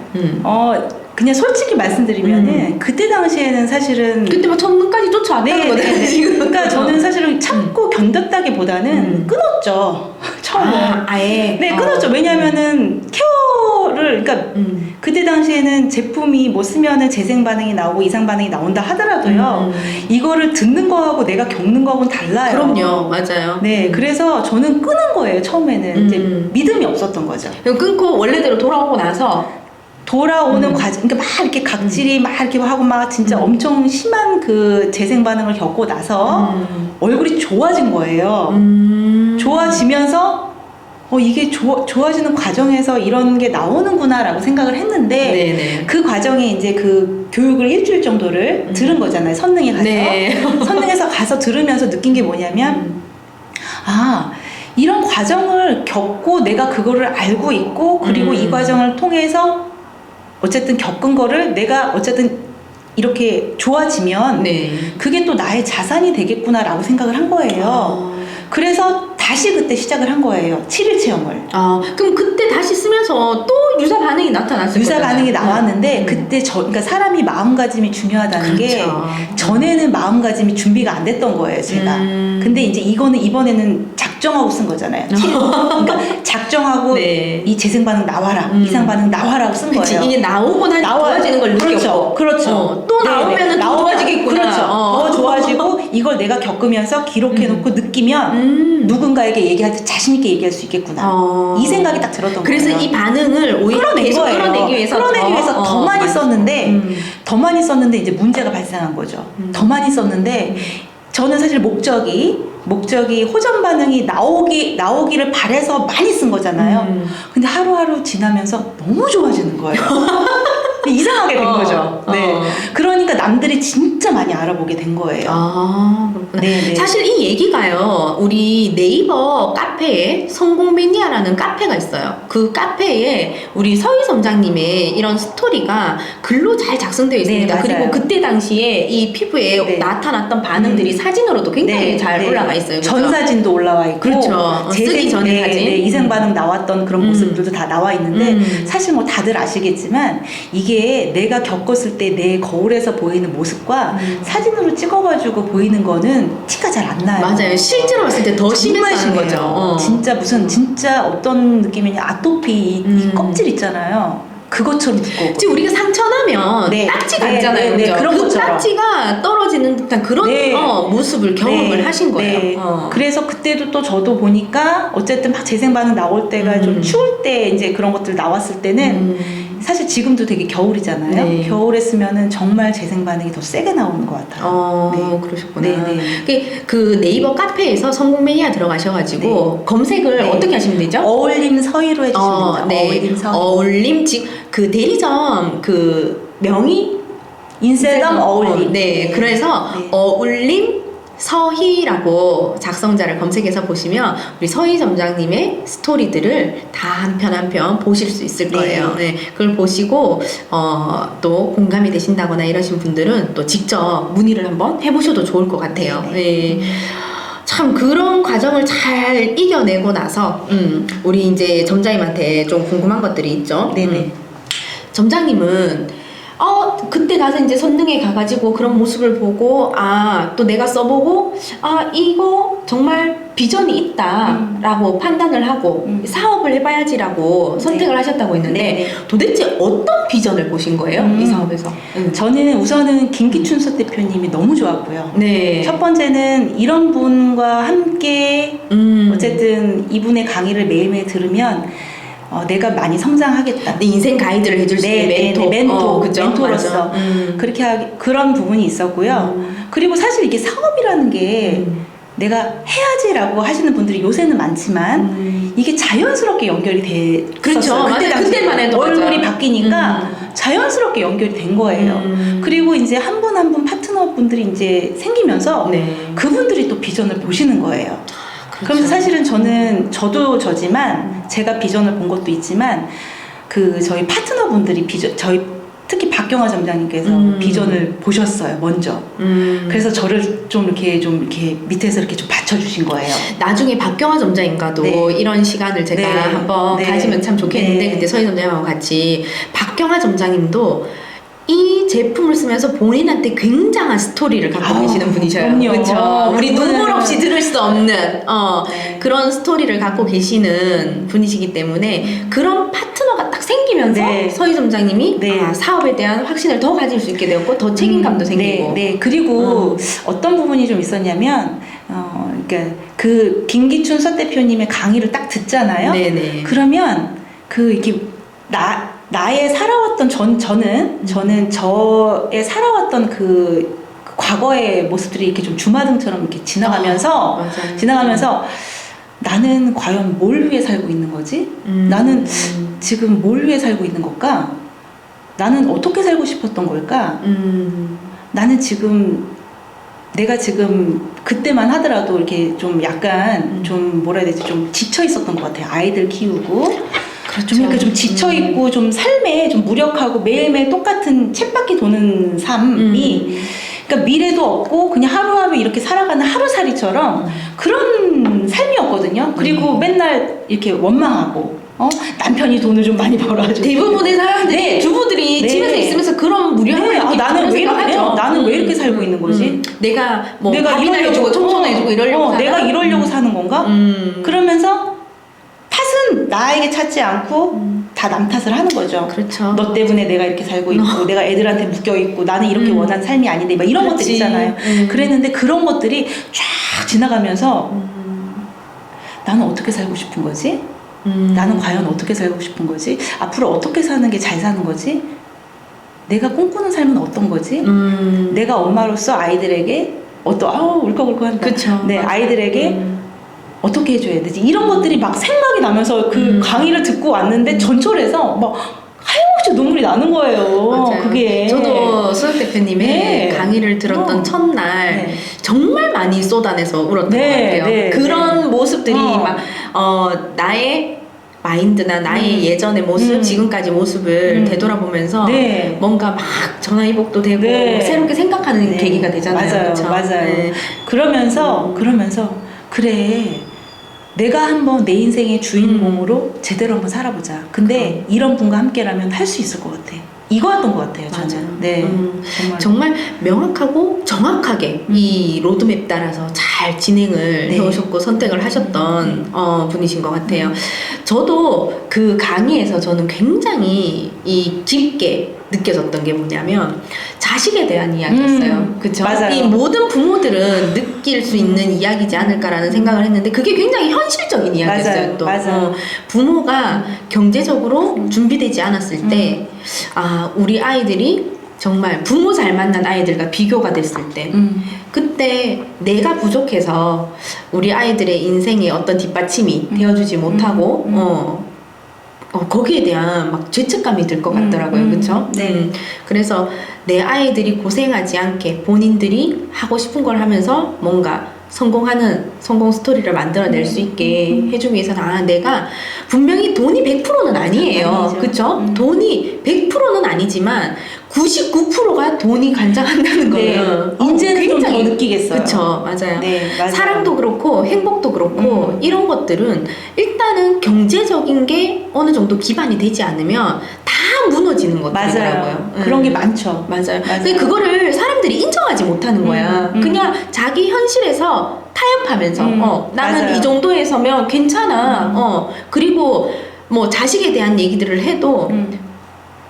그냥 솔직히 말씀드리면은 그때 당시에는 사실은 그때 막 천문까지 쫓아왔다는 거잖아요. 지금. 그러니까 저는 사실은 참고 견뎠다기보다는 끊었죠. 처음에. 아예. 네, 끊었죠. 왜냐면은 케어를 그러니까 그때 당시에는 제품이 뭐 쓰면은 재생 반응이 나오고 이상 반응이 나온다 하더라도요. 이거를 듣는 거하고 내가 겪는 거하고는 달라요. 그럼요, 맞아요. 네, 그래서 저는 끊은 거예요. 처음에는 이제 믿음이 없었던 거죠. 끊고 원래대로 돌아오고 나서 돌아오는 과정, 그러니까 막 이렇게 각질이 막 이렇게 하고 막 진짜 엄청 심한 그 재생 반응을 겪고 나서 얼굴이 좋아진 거예요. 좋아지면서 이게 좋아지는 과정에서 이런 게 나오는구나라고 생각을 했는데 네네. 그 과정에 이제 그 교육을 일주일 정도를 들은 거잖아요. 선능에 가서. 네. 선능에서 가서 들으면서 느낀 게 뭐냐면 이런 과정을 겪고 내가 그거를 알고 있고 그리고 이 과정을 통해서 어쨌든 겪은 거를 내가 어쨌든 이렇게 좋아지면 네. 그게 또 나의 자산이 되겠구나라고 생각을 한 거예요. 그래서 다시 그때 시작을 한 거예요. 7일 체험을. 그럼 그때 다시 쓰면서 또 유사 반응이 나타났을 유사 거잖아요. 반응이 나왔는데 그때 그러니까 사람이 마음가짐이 중요하다는 게 그렇죠. 전에는 마음가짐이 준비가 안 됐던 거예요, 제가. 근데 이제 이번에는 작정하고 쓴 거잖아요. 그러니까 작정하고 네. 이 재생 반응 나와라, 이상 반응 나와라고 쓴 그치, 거예요. 이게 나오고 나니 좋아지는 걸 느꼈고. 그렇죠. 또 나오면은 더 좋아지겠구나. 그렇죠. 더 좋아지고 이걸 내가 겪으면서 기록해놓고 느끼면 누군가에게 얘기할 때 자신 있게 얘기할 수 있겠구나. 이 생각이 딱 들었던 그래서 거예요. 이 반응을 오히려 계속 끌어내기 위해서 더 많이 썼는데 더 많이 썼는데 이제 문제가 발생한 거죠. 더 많이 썼는데 저는 사실 목적이 호전 반응이 나오기를 바래서 많이 쓴 거잖아요. 근데 하루하루 지나면서 너무 좋아지는 거예요. 이상하게 된 거죠. 네. 그러니까 남들이 진짜 많이 알아보게 된 거예요. 그렇구나. 네네. 사실 이 얘기가요, 우리 네이버 카페에 성공 매니아라는 카페가 있어요. 그 카페에 우리 서희 점장님의 이런 스토리가 글로 잘 작성되어 있습니다. 네, 맞아요. 그리고 그때 당시에 이 피부에 네. 나타났던 반응들이 사진으로도 굉장히 잘 올라와 있어요. 그렇죠? 전 사진도 올라와 있고, 그렇죠. 쓰기 전에 사진. 이상 반응 나왔던 그런 모습들도 다 나와 있는데, 사실 뭐 다들 아시겠지만, 이게 내가 겪었을 때 내 거울에서 보이는 모습과 사진으로 찍어가지고 보이는 거는 티가 잘 안 나요. 맞아요. 실제로 봤을 때 더 정말 심했다는 심해요. 거죠. 진짜 어떤 느낌이냐, 아토피, 이 껍질 있잖아요. 그것처럼 두꺼워. 지금 우리가 상처나면 네. 딱지가 네, 있잖아요. 네, 그죠? 그런 그 것처럼. 딱지가 떨어지는 듯한 그런 네. 모습을 경험을 하신 거예요. 네. 그래서 그때도 또 저도 보니까 어쨌든 막 재생 반응 나올 때가 좀 추울 때 이제 그런 것들 나왔을 때는 사실 지금도 되게 겨울이잖아요. 네. 겨울에 쓰면은 정말 재생 반응이 더 세게 나오는 것 같아요. 네. 그러셨구나. 네. 그 네이버 카페에서 성공 매니아 들어가셔가지고 검색을 네. 어떻게 하시면 되죠? 어울림 서희로 해주시면 됩니다. 네. 어울림 서희. 어울림 그 대리점 그 명의 인쇄점 어울림. 네. 그래서 네. 어울림 서희라고 작성자를 검색해서 보시면 우리 서희 점장님의 스토리들을 다 한 편 한 편 보실 수 있을 거예요. 네. 그걸 보시고 또 공감이 되신다거나 이러신 분들은 또 직접 문의를 한번 해보셔도 좋을 것 같아요. 네. 참 그런 과정을 잘 이겨내고 나서 우리 이제 점장님한테 좀 궁금한 것들이 있죠. 네네. 점장님은 그때 가서 이제 선릉에 가가지고 그런 모습을 보고 또 내가 써보고 이거 정말 비전이 있다라고 판단을 하고 사업을 해봐야지라고 선택을 하셨다고 했는데 네네. 도대체 어떤 비전을 보신 거예요? 이 사업에서? 저는 우선은 김기춘 서 대표님이 너무 좋았고요. 네. 첫 번째는 이런 분과 함께 어쨌든 이분의 강의를 매일매일 들으면 내가 많이 성장하겠다. 내 인생 가이드를 해줄 수 있는 멘토. 그죠? 멘토로서 그렇게 그런 부분이 있었고요. 그리고 사실 이게 사업이라는 게 내가 해야지라고 하시는 분들이 요새는 많지만 이게 자연스럽게 연결이 돼. 그렇죠. 맞아요. 그때만 해도 얼굴이 맞아요. 바뀌니까 자연스럽게 연결이 된 거예요. 그리고 이제 한 분 한 분 파트너분들이 이제 생기면서 네. 그분들이 또 비전을 보시는 거예요. 그렇죠. 그러면서 사실은 저도 저지만 제가 비전을 본 것도 있지만 그 저희 파트너분들이 저희 특히 박경화 점장님께서 비전을 보셨어요, 먼저. 그래서 저를 좀 이렇게 밑에서 이렇게 좀 받쳐주신 거예요. 나중에 박경화 점장님과도 네. 이런 시간을 제가 네. 한번 네. 가지면 참 좋겠는데, 네. 근데 서희 점장님하고 같이 박경화 점장님도 이 제품을 쓰면서 본인한테 굉장한 스토리를 갖고 계시는 분이셔요. 그럼요. 그렇죠. 우리 눈물 없이 들을 수 없는 네. 그런 스토리를 갖고 계시는 분이시기 때문에 그런 파트너가 딱 생기면서 네. 서희 점장님이 네. 사업에 대한 확신을 더 가질 수 있게 되었고 더 책임감도 생기고. 네. 그리고 어떤 부분이 좀 있었냐면 그러니까 그 김기춘 서 대표님의 강의를 딱 듣잖아요. 네네. 그러면 그 이렇게 나의 살아왔던 저는 저의 살아왔던 그 과거의 모습들이 이렇게 좀 주마등처럼 이렇게 지나가면서 나는 과연 뭘 위해 살고 있는 거지? 나는 지금 뭘 위해 살고 있는 걸까? 나는 어떻게 살고 싶었던 걸까? 나는 지금 내가 지금 그때만 하더라도 이렇게 좀 약간 좀 뭐라 해야 되지? 좀 지쳐 있었던 것 같아요. 아이들 키우고. 그렇죠. 좀 이렇게 좀 지쳐 있고 좀 삶에 좀 무력하고 매일매일 똑같은 쳇바퀴 도는 삶이 그러니까 미래도 없고 그냥 하루하루 이렇게 살아가는 하루살이처럼 그런 삶이었거든요. 그리고 맨날 이렇게 원망하고 남편이 돈을 좀 많이 벌어가지고 대부분의 사람들이 네. 주부들이 네. 집에서 있으면서 그런 무료함을 네. 나는 왜 이렇게 나는 왜 이렇게 살고 있는 거지? 내가 뭐 내가 밥이나 해주고 청소나 해주고 이러려고 내가 이러려고 사는 건가? 그러면서 탓은 나에게 찾지 않고 다 남 탓을 하는 거죠. 그렇죠. 너 때문에 내가 이렇게 살고 있고 내가 애들한테 묶여 있고 나는 이렇게 원하는 삶이 아닌데 막 이런 것들 있잖아요. 그랬는데 그런 것들이 쫙 지나가면서 나는 어떻게 살고 싶은 거지? 나는 과연 어떻게 살고 싶은 거지? 앞으로 어떻게 사는 게 잘 사는 거지? 내가 꿈꾸는 삶은 어떤 거지? 내가 엄마로서 아이들에게 울컥울컥한다. 그쵸, 네, 맞아요. 아이들에게 어떻게 해줘야 되지? 이런 것들이 막 생각이 나면서 그 강의를 듣고 왔는데 전철에서 막 하염없이 눈물이 나는 거예요. 맞아요. 그게. 저도 수석 대표님의 네. 강의를 들었던 첫날 네. 정말 많이 쏟아내서 울었던 네, 것 같아요. 네, 그런 네. 모습들이 막 나의 마인드나 나의 예전의 모습, 지금까지 모습을 되돌아보면서 네. 뭔가 막 전화위복도 되고 네. 새롭게 생각하는 네. 계기가 되잖아요. 맞아요. 그쵸? 맞아요. 네. 그러면서 그래. 내가 한번 내 인생의 주인공으로 제대로 한번 살아보자. 근데 이런 분과 함께라면 할 수 있을 것 같아. 이거였던 것 같아요, 저는. 맞아요. 네. 정말 명확하고 정확하게 이 로드맵 따라서 잘 진행을 네. 해오셨고 선택을 하셨던 분이신 것 같아요. 저도 그 강의에서 저는 굉장히 깊게 느껴졌던 게 뭐냐면 자식에 대한 이야기였어요. 그쵸? 맞아요. 이 모든 부모들은 느낄 수 있는 이야기지 않을까라는 생각을 했는데 그게 굉장히 현실적인 이야기였어요. 맞아요. 또 맞아요. 부모가 경제적으로 준비되지 않았을 때 우리 아이들이 정말 부모 잘 만난 아이들과 비교가 됐을 때 그때 내가 부족해서 우리 아이들의 인생에 어떤 뒷받침이 되어주지 못하고 거기에 대한 막 죄책감이 들 것 같더라고요. 그쵸? 네. 그래서 내 아이들이 고생하지 않게 본인들이 하고 싶은 걸 하면서 뭔가 성공 스토리를 만들어낼 수 있게 해주기 위해서는 내가 분명히 돈이 100%는 아니에요. 아니죠. 그쵸? 돈이 100%는 아니지만 99%가 돈이 관장한다는 네. 거예요. 이제는 좀 더 느끼겠어요. 그쵸, 맞아요. 네, 맞아요. 사랑도 그렇고 행복도 그렇고 이런 것들은 일단은 경제적인 게 어느 정도 기반이 되지 않으면 다 무너지는 것들이더라고요. 맞아요. 그런 게 많죠. 맞아요. 맞아요. 근데 그거를 사람들이 인정하지 못하는 거야. 그냥 자기 현실에서 타협하면서 나는 맞아요. 이 정도에서면 괜찮아. 그리고 뭐 자식에 대한 얘기들을 해도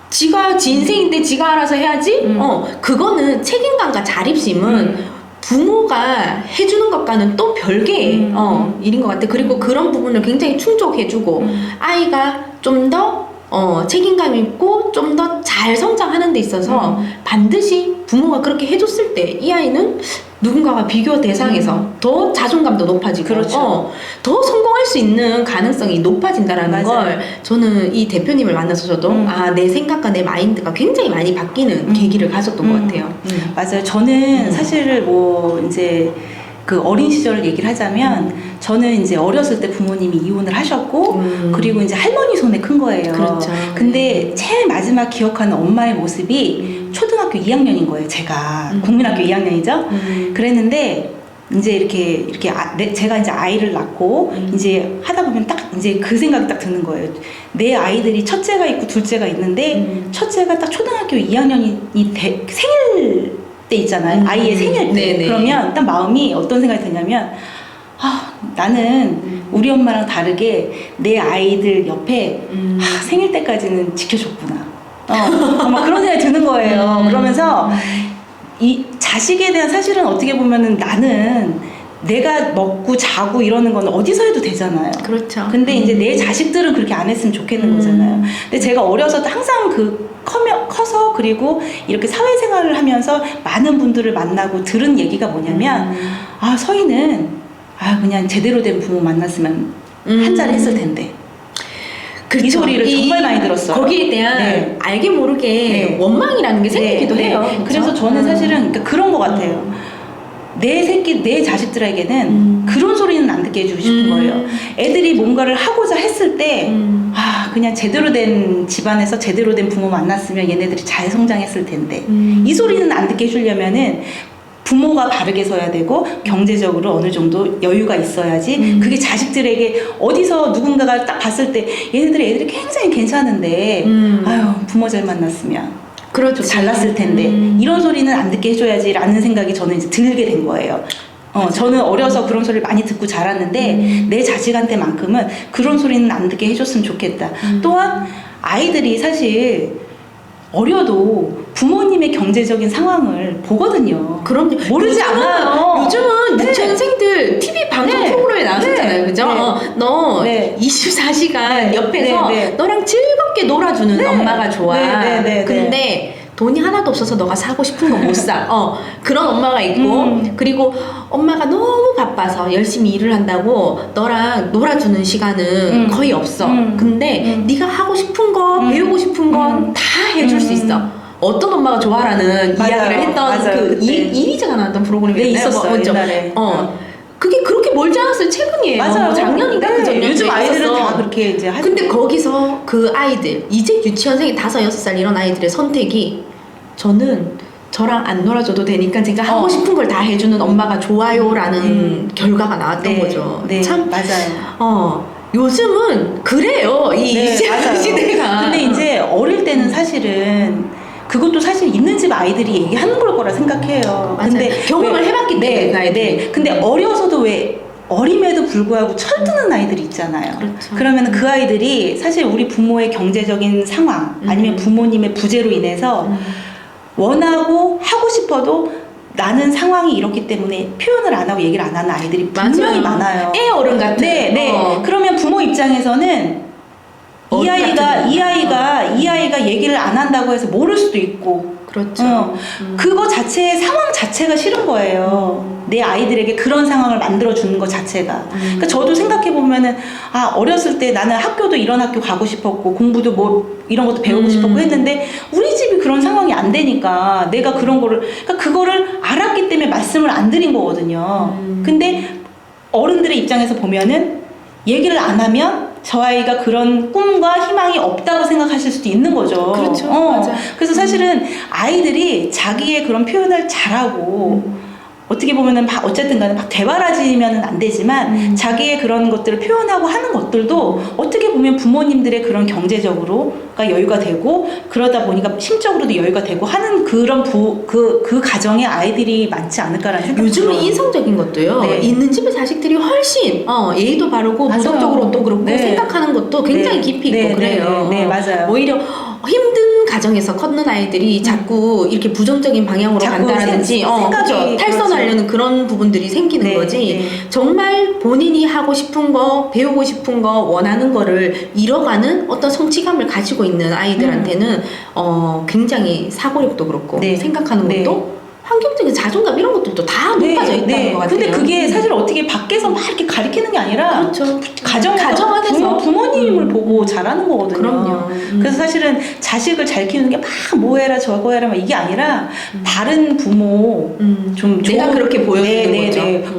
지가 지 인생인데 지가 알아서 해야지. 그거는 책임감과 자립심은 부모가 해주는 것과는 또 별개의 일인 것 같아. 그리고 그런 부분을 굉장히 충족해주고 아이가 좀 더 책임감 있고 좀 더 잘 성장하는 데 있어서 반드시 부모가 그렇게 해줬을 때 이 아이는 누군가가 비교 대상에서 더 자존감도 높아지고 그렇죠. 더 성공할 수 있는 가능성이 높아진다라는 맞아요. 걸 저는 이 대표님을 만나서 저도 내 생각과 내 마인드가 굉장히 많이 바뀌는 계기를 가졌던 것 같아요. 맞아요. 저는 사실 뭐 이제 그 어린 시절을 얘기를 하자면 저는 이제 어렸을 때 부모님이 이혼을 하셨고 그리고 이제 할머니 손에 큰 거예요. 그렇죠. 근데 제일 마지막 기억하는 엄마의 모습이 초등학교 2학년인 거예요. 제가 국민학교 2학년이죠. 그랬는데 이제 이렇게 제가 이제 아이를 낳고 이제 하다 보면 딱 이제 그 생각이 딱 드는 거예요. 내 아이들이 첫째가 있고 둘째가 있는데 첫째가 딱 초등학교 2학년이 생일 때 있잖아요. 아이의 생일 때. 네네. 그러면 딱 마음이 어떤 생각이 드냐면 나는 우리 엄마랑 다르게 내 아이들 옆에 생일 때까지는 지켜줬구나. 막 그런 생각이 드는 거예요. 그러면서 이 자식에 대한 사실은 어떻게 보면은 나는 내가 먹고 자고 이러는 건 어디서 해도 되잖아요. 그렇죠. 근데 이제 내 자식들은 그렇게 안 했으면 좋겠는 거잖아요. 근데 제가 어려서 항상 커서 그리고 이렇게 사회생활을 하면서 많은 분들을 만나고 들은 얘기가 뭐냐면 서희는 그냥 제대로 된 부모 만났으면 한 자리 했을 텐데. 그렇죠. 이 소리를 정말 많이 들었어요. 거기에 대한 알게 모르게 원망이라는 게 생기기도 해요. 그렇죠? 그래서 저는 사실은 그런 것 같아요. 내 자식들에게는 그런 소리는 안 듣게 해주고 싶은 거예요. 애들이 뭔가를 하고자 했을 때, 그냥 제대로 된 집안에서 제대로 된 부모 만났으면 얘네들이 잘 성장했을 텐데, 이 소리는 안 듣게 해주려면은 부모가 바르게 서야 되고 경제적으로 어느 정도 여유가 있어야지 그게 자식들에게 어디서 누군가가 딱 봤을 때 애들이 굉장히 괜찮은데 부모 잘 만났으면 그렇죠. 잘났을 텐데 이런 소리는 안 듣게 해줘야지라는 생각이 저는 이제 들게 된 거예요. 저는 어려서 그런 소리를 많이 듣고 자랐는데 내 자식한테만큼은 그런 소리는 안 듣게 해줬으면 좋겠다. 또한 아이들이 사실 어려도 부모님의 경제적인 상황을 보거든요. 그럼요. 모르지 않아요. 요즘은 유치원생들 TV 방송 프로그램에 나왔었잖아요. 그죠? 너 24시간 옆에서 너랑 즐겁게 놀아주는 엄마가 좋아. 근데 돈이 하나도 없어서 너가 사고 싶은 거 못 사. 그런 엄마가 있고 그리고 엄마가 너무 바빠서 열심히 일을 한다고 너랑 놀아주는 시간은 거의 없어. 근데 네가 하고 싶은 거 배우고 싶은 건 다 해줄 수 있어. 어떤 엄마가 좋아라는 이야기를 했던 이휘재가 나왔던 프로그램이 있었어요. 옛날에. 그게 그렇게 멀지 않았어요. 최근이에요. 맞아요. 작년인가 그 전년 요즘 아이들은 다 그렇게 이제 하죠. 근데 거기서 그 아이들 이제 유치원생이 5, 6살 이런 아이들의 선택이 저는 저랑 안 놀아줘도 되니까 제가 하고 싶은 걸 다 해주는 엄마가 좋아요라는 결과가 나왔던 거죠. 참 맞아요. 요즘은 그래요. 이 시대가. 근데 이제 어릴 때는 사실은 그것도 사실 있는 집 아이들이 얘기하는 걸 거라 생각해요. 맞아요. 근데 경험을 해봤기 때문에 아이들이. 근데 어려서도 왜 어림에도 불구하고 철드는 아이들이 있잖아요. 그렇죠. 그러면 그 아이들이 사실 우리 부모의 경제적인 상황 아니면 부모님의 부재로 인해서 원하고 하고 싶어도 나는 상황이 이렇기 때문에 표현을 안 하고 얘기를 안 하는 아이들이 분명히 많아요. 애 어른 같은. 그러면 부모 입장에서는 이 아이가 얘기를 안 한다고 해서 모를 수도 있고. 그렇죠. 그거 자체의 상황 자체가 싫은 거예요. 내 아이들에게 그런 상황을 만들어주는 것 자체가. 그러니까 저도 생각해보면은, 어렸을 때 나는 학교도 이런 학교 가고 싶었고, 공부도 뭐 이런 것도 배우고 싶었고 했는데, 우리 집이 그런 상황이 안 되니까 내가 그러니까 그거를 알았기 때문에 말씀을 안 드린 거거든요. 근데 어른들의 입장에서 보면은, 얘기를 안 하면 저 아이가 그런 꿈과 희망이 없다고 생각하실 수도 있는 거죠. 그렇죠. 맞아. 그래서 사실은 아이들이 자기의 그런 표현을 잘하고 어떻게 보면은 어쨌든 간에 막 대바라지면은 안 되지만 자기의 그런 것들을 표현하고 하는 것들도 어떻게 보면 부모님들의 그런 경제적으로가 여유가 되고 그러다 보니까 심적으로도 여유가 되고 하는 그런 그 가정의 아이들이 많지 않을까라는 생각이 요즘은 들어요. 이성적인 것도요. 있는 집의 자식들이 훨씬 예의도 바르고 도덕적으로 또 그렇고 생각하는 것도 굉장히 깊이 있고 그래요. 맞아요. 오히려 힘든 가정에서 컸는 아이들이 자꾸 이렇게 부정적인 방향으로 자꾸 간다든지 생각이 탈선하려는 그런 부분들이 생기는 네, 거지. 네. 정말 본인이 하고 싶은 거, 배우고 싶은 거, 원하는 거를 이뤄가는 어떤 성취감을 가지고 있는 아이들한테는 굉장히 사고력도 그렇고 네. 생각하는 네. 것도 환경적인 자존감 이런 것들도 다 높아져 있다는 것 같아요. 근데 그게 사실 어떻게 밖에서 막 이렇게 가리키는 게 아니라 그렇죠. 가정 안에서 부모님을 보고 자라는 거거든요. 그럼요. 그래서 사실은 자식을 잘 키우는 게 막 뭐 해라 저거 해라 막 이게 아니라 다른 부모 좀 내가 좋은- 그렇게 보여주는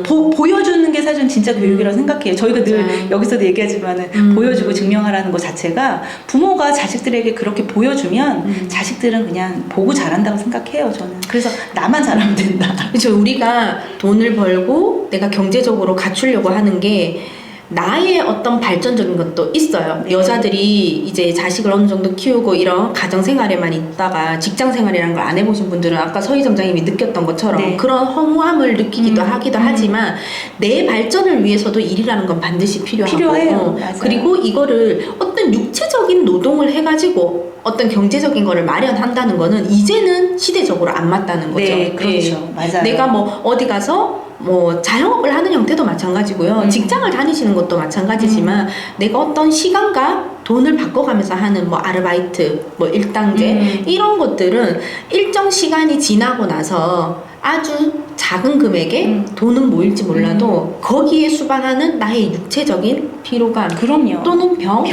거죠. 보여주는 게 사실 진짜 교육이라고 생각해요. 저희가 늘 맞아요. 여기서도 얘기하지만은 보여주고 증명하라는 것 자체가 부모가 자식들에게 그렇게 보여주면 자식들은 그냥 보고 자란다고 생각해요. 저는. 그래서 나만 잘하면 된다. 그렇죠. 우리가 돈을 벌고 내가 경제적으로 갖추려고 하는 게 나의 어떤 발전적인 것도 있어요. 네. 여자들이 이제 자식을 어느 정도 키우고 이런 가정 생활에만 있다가 직장 생활이라는 걸 안 해보신 분들은 아까 서희점장님이 느꼈던 것처럼 네. 그런 허무함을 느끼기도 하기도 하지만 내 발전을 위해서도 일이라는 건 반드시 필요하고 필요해요. 맞아요. 그리고 이거를 어떤 육체적인 노동을 해가지고 어떤 경제적인 거를 마련한다는 거는 이제는 시대적으로 안 맞다는 거죠. 네, 그렇죠. 맞아요. 내가 뭐 어디 가서 뭐 자영업을 하는 형태도 마찬가지고요. 직장을 다니시는 것도 마찬가지지만 내가 어떤 시간과 돈을 바꿔가면서 하는 뭐 아르바이트, 뭐 일당제 이런 것들은 일정 시간이 지나고 나서 아주 작은 금액의 돈은 모일지 몰라도 거기에 수반하는 나의 육체적인 피로감 그럼요. 또는 병,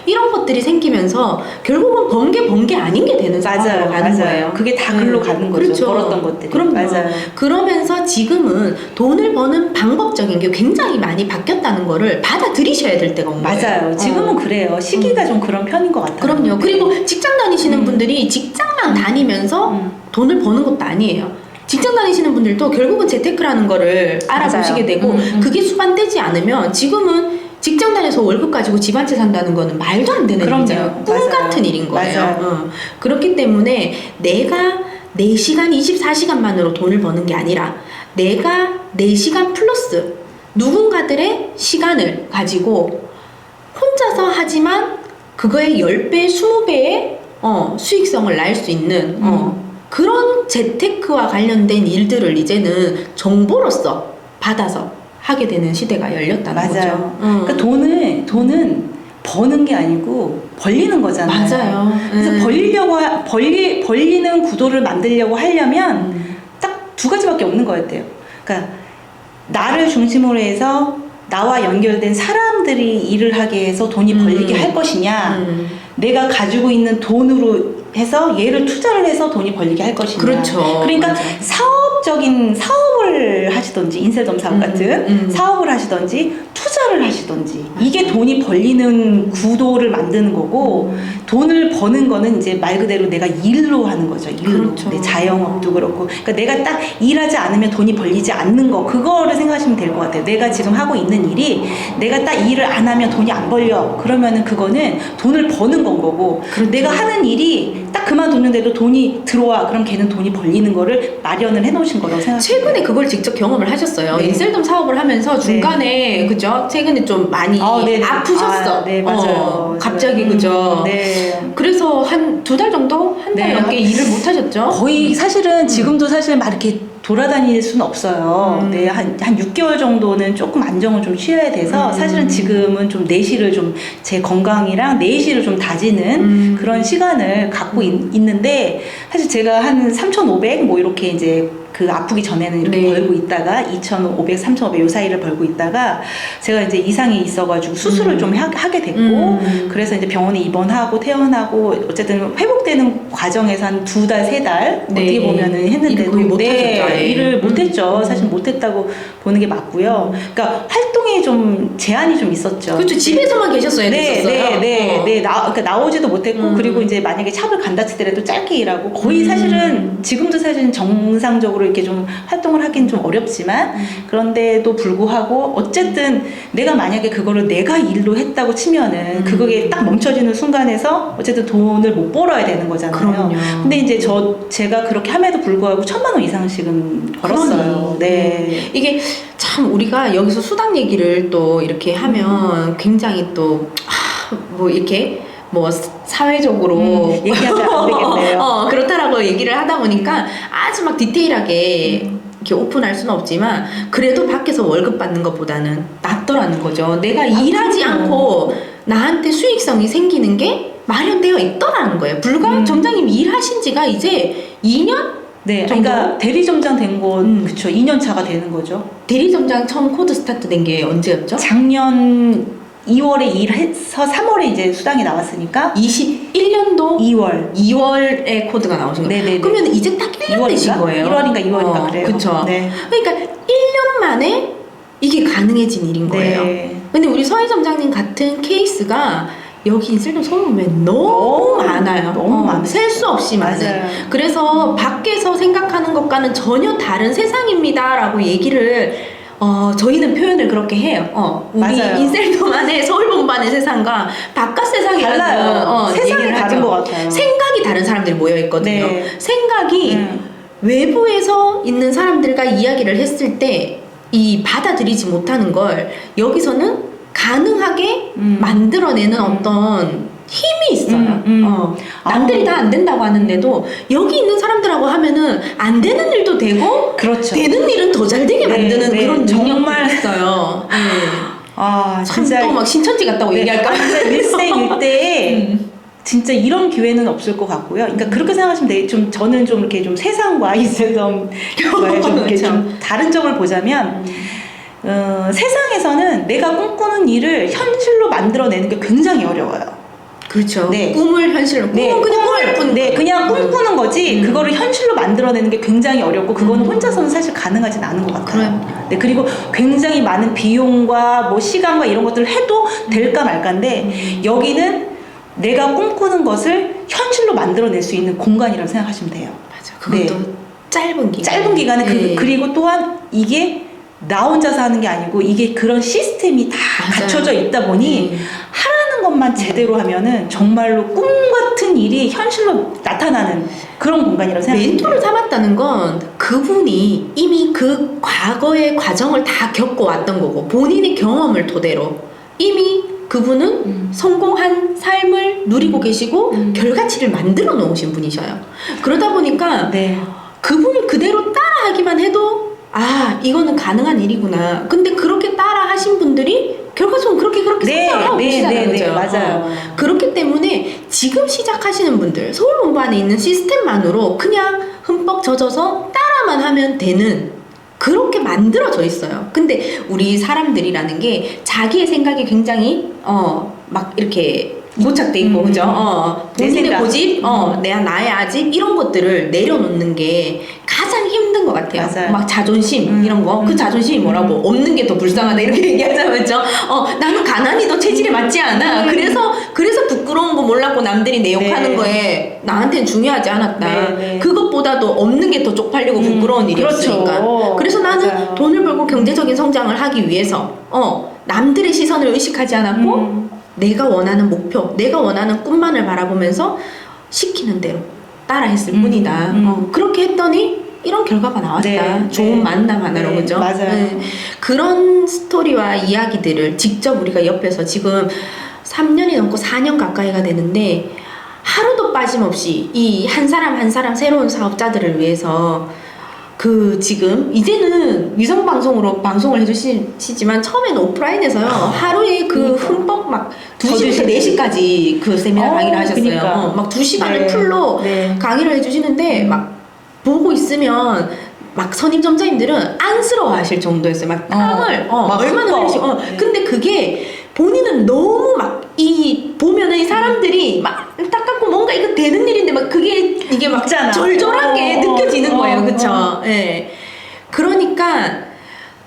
이런 것들이 생기면서 결국은 번 게 아닌 게 되는 상황으로 가는 거예요. 그게 다 글로 가는 거죠. 그렇죠. 벌었던 것들이. 그럼요. 맞아요. 그러면서 지금은 돈을 버는 방법적인 게 굉장히 많이 바뀌었다는 거를 받아들이셔야 될 때가 온 거예요. 맞아요. 지금은 그래요. 시기가 좀 그런 편인 것 같아요. 그럼요. 그리고 직장 다니시는 분들이 직장만 다니면서 돈을 버는 것도 아니에요. 직장 다니시는 분들도 결국은 재테크라는 거를 알아보시게 맞아요. 되고 그게 수반되지 않으면 지금은 직장 다녀서 월급 가지고 집 한 채 산다는 거는 말도 안 되는 그럼요. 일이잖아요. 꿈 맞아요. 같은 일인 거예요. 맞아요. 그렇기 때문에 내가 4시간, 24시간만으로 돈을 버는 게 아니라 내가 4시간 플러스 누군가들의 시간을 가지고 혼자서 하지만 그거의 10배, 20배의 수익성을 날 수 있는 그런 재테크와 관련된 일들을 이제는 정보로서 받아서 하게 되는 시대가 열렸다는 맞아요. 거죠. 그러니까 돈은 버는 게 아니고 벌리는 거잖아요. 맞아요. 그래서 벌리는 구도를 만들려고 하려면 딱 두 가지밖에 없는 거였대요. 그러니까 나를 중심으로 해서 나와 연결된 사람들이 일을 하게 해서 돈이 벌리게 할 것이냐, 내가 가지고 있는 돈으로 해서 얘를 투자를 해서 돈이 벌리게 할 것이냐. 그렇죠. 그러니까 맞아. 사업적인 사업을 하시던지 인쇄점 사업 같은 사업을 하시던지 투자를 하시던지 이게 돈이 벌리는 구도를 만드는 거고 돈을 버는 거는 이제 말 그대로 내가 일로 하는 거죠. 일로. 그렇죠. 내 자영업도 그렇고. 그러니까 내가 딱 일하지 않으면 돈이 벌리지 않는 거 그거를 생각하시면 될 것 같아요. 내가 지금 하고 있는 일이 내가 딱 일을 안 하면 돈이 안 벌려. 그러면은 그거는 돈을 버는 건 거고 그렇죠. 내가 하는 일이 딱 그만뒀는데도 돈이 들어와. 그럼 걔는 돈이 벌리는 거를 마련을 해놓으신 거라고 생각해요. 최근에 그걸 직접 경험을 하셨어요. 네. 인셀덤 사업을 하면서 중간에 그죠? 최근에 좀 많이 네네. 아프셨어. 네, 맞아요. 갑자기 그죠? 네. 그래서 한 2달 정도? 한 달 네. 넘게 일을 못 하셨죠? 거의 사실은 지금도 사실 막 이렇게 돌아다닐 수는 없어요. 네, 한 6개월 정도는 조금 안정을 좀 취해야 돼서 사실은 지금은 좀 내실을 좀 제 건강이랑 내실을 좀 다지는 그런 시간을 갖고 있는데 사실 제가 한 3,500 뭐 이렇게 이제 그 아프기 전에는 이렇게 네. 벌고 있다가 2,500, 3,500 요 사이를 벌고 있다가 제가 이제 이상이 있어가지고 수술을 좀 하게 됐고 그래서 이제 병원에 입원하고 퇴원하고 어쨌든 회복되는 과정에서 한 2달, 3달 네. 어떻게 보면은 했는데도 일을 못 하셨죠, 아예. 일을 못했죠. 사실 못했다고 보는 게 맞고요. 그러니까 활동이 좀 제한이 좀 있었죠. 그렇죠. 집에서만 계셨어야 됐었어요. 그러니까 나오지도 못했고 그리고 이제 만약에 샵을 간다 치더라도 짧게 일하고 거의 사실은 지금도 사실은 정상적으로 이렇게 좀 활동을 하긴 좀 어렵지만 그런데도 불구하고 어쨌든 내가 만약에 그거를 내가 일로 했다고 치면은 그거에 딱 멈춰지는 순간에서 어쨌든 돈을 못 벌어야 되는 거잖아요. 그럼요. 근데 이제 제가 그렇게 함에도 불구하고 1,000만 원 이상씩은 벌었어요. 그러니. 네. 이게 참 우리가 여기서 수당 얘기를 또 이렇게 하면 굉장히 또 뭐 이렇게 뭐 사회적으로 얘기하면 안 되겠네요. 그렇다라고 얘기를 하다 보니까 아주 막 디테일하게 이렇게 오픈할 수는 없지만 그래도 밖에서 월급 받는 것보다는 낫더라는 거죠. 내가 일하지 그럼요. 않고 나한테 수익성이 생기는 게 마련되어 있더라는 거예요. 불과 점장님이 일하신 지가 이제 2년? 네, 정도? 그러니까 대리점장 된 거 그쵸 2년 차가 되는 거죠. 대리점장 처음 코드 스타트 된 게 언제였죠? 작년 2월에 일해서 3월에 이제 수당이 나왔으니까 21년도 2월에 코드가 나오신 거예요. 네네네. 그러면 이제 딱 1년 되신 거예요. 1월인가 2월인가 그래요. 그쵸. 네. 그러니까 1년 만에 이게 가능해진 일인 거예요. 네. 근데 우리 서희 점장님 같은 케이스가 여기 인셀동 서울 보면 너무 많아요. 너무 많아요. 셀 수 없이 많아요. 맞아요. 그래서 밖에서 생각하는 것과는 전혀 다른 세상입니다라고 얘기를 저희는 표현을 그렇게 해요. 우리 맞아요. 인셀동 안에 서울 본반의 세상과 바깥 세상이라는 달라요. 세상이 얘기를 다른 하죠. 것 같아요. 생각이 다른 사람들이 모여 있거든요. 네. 생각이 외부에서 있는 사람들과 이야기를 했을 때 이 받아들이지 못하는 걸 여기서는 가능하게 만들어내는 어떤 힘이 있어요. 남들이 다 안 된다고 하는데도 여기 있는 사람들하고 하면은 안 되는 일도 되고 그렇죠. 되는 일은 더 잘 되게 네, 만드는 네, 그런 정말 능력이 있어요. 아, 참 진짜 또 막 신천지 같다고 얘기할까? 일생일대에 진짜 이런 기회는 없을 것 같고요. 그러니까 그렇게 생각하시면 돼요. 좀 저는 좀 이렇게 좀 세상과 인쇄점 좀 이렇게 좀 다른 점을 보자면 세상에서는 내가 꿈꾸는 일을 현실로 만들어내는 게 굉장히 어려워요. 그렇죠. 네. 꿈을 현실로. 꿈은 그냥 꿈을 뿐. 네, 그냥 꿈꾸는 거지. 그거를 현실로 만들어내는 게 굉장히 어렵고 그거는 혼자서는 사실 가능하진 않은 것 같아요. 네, 그리고 굉장히 많은 비용과 뭐 시간과 이런 것들을 해도 될까 말까인데 여기는 내가 꿈꾸는 것을 현실로 만들어낼 수 있는 공간이라고 생각하시면 돼요. 맞아. 그것도 짧은 기간. 짧은 기간에 네. 그리고 또한 이게 나 혼자서 하는 게 아니고 이게 그런 시스템이 다 맞아요. 갖춰져 있다 보니 하라는 것만 제대로 하면은 정말로 꿈 같은 일이 현실로 나타나는 그런 공간이라고 생각합니다. 멘토를 삼았다는 건 그분이 이미 그 과거의 과정을 다 겪어왔던 거고 본인의 경험을 토대로 이미 그분은 성공한 삶을 누리고 계시고 결과치를 만들어 놓으신 분이셔요. 그러다 보니까 네. 그분을 그대로 따라하기만 해도 이거는 가능한 일이구나. 근데 그렇게 따라 하신 분들이 결과적으로 그렇게 성장하고 계시잖아요. 그죠? 맞아요. 그렇기 때문에 지금 시작하시는 분들, 서울 본부 안에 있는 시스템만으로 그냥 흠뻑 젖어서 따라만 하면 되는 그렇게 만들어져 있어요. 근데 우리 사람들이라는 게 자기의 생각이 굉장히 막 이렇게 고착돼 있고 그죠? 본인의 생각. 고집, 나의 아집 이런 것들을 내려놓는 게 가장 힘든 것 같아요. 맞아요. 막 자존심 이런 거, 그 자존심이 뭐라고 없는 게 더 불쌍하다 이렇게 얘기하자면 그죠? 나는 가난이 더 체질에 맞지 않아. 그래서 부끄러운 거 몰랐고 남들이 내 욕하는 네. 거에 나한테는 중요하지 않았다. 네. 그것보다도 없는 게 더 쪽팔리고 부끄러운 일이었으니까. 그렇죠. 그래서 나는 맞아요. 돈을 벌고 경제적인 성장을 하기 위해서 남들의 시선을 의식하지 않았고 내가 원하는 목표, 내가 원하는 꿈만을 바라보면서 시키는 대로 따라했을 뿐이다. 그렇게 했더니 이런 결과가 나왔다. 네, 좋은 네. 만남 하나로 네, 그죠? 맞아요. 그런 스토리와 이야기들을 직접 우리가 옆에서 지금 3년이 넘고 4년 가까이가 되는데 하루도 빠짐없이 이 한 사람 한 사람 새로운 사업자들을 위해서 지금 이제는 위성 방송으로 방송을 해주시지만 처음에는 오프라인에서요 하루에 흠뻑 막 2시부터 4시까지 그 세미나 강의를 하셨어요. 그러니까. 막 2시간을 네. 풀로 네. 강의를 해주시는데 막 보고 있으면 막 선임 점자님들은 안쓰러워하실 정도였어요. 막 땀을 막 얼마나 흠뻑. 흘리시고 네. 근데 그게 본인은 너무 막 보면은 이 사람들이 막 닦았고 뭔가 이거 되는 일인데 막 이게 막 있잖아. 절절한 게 느껴지는 거예요. 그쵸? 예. 그러니까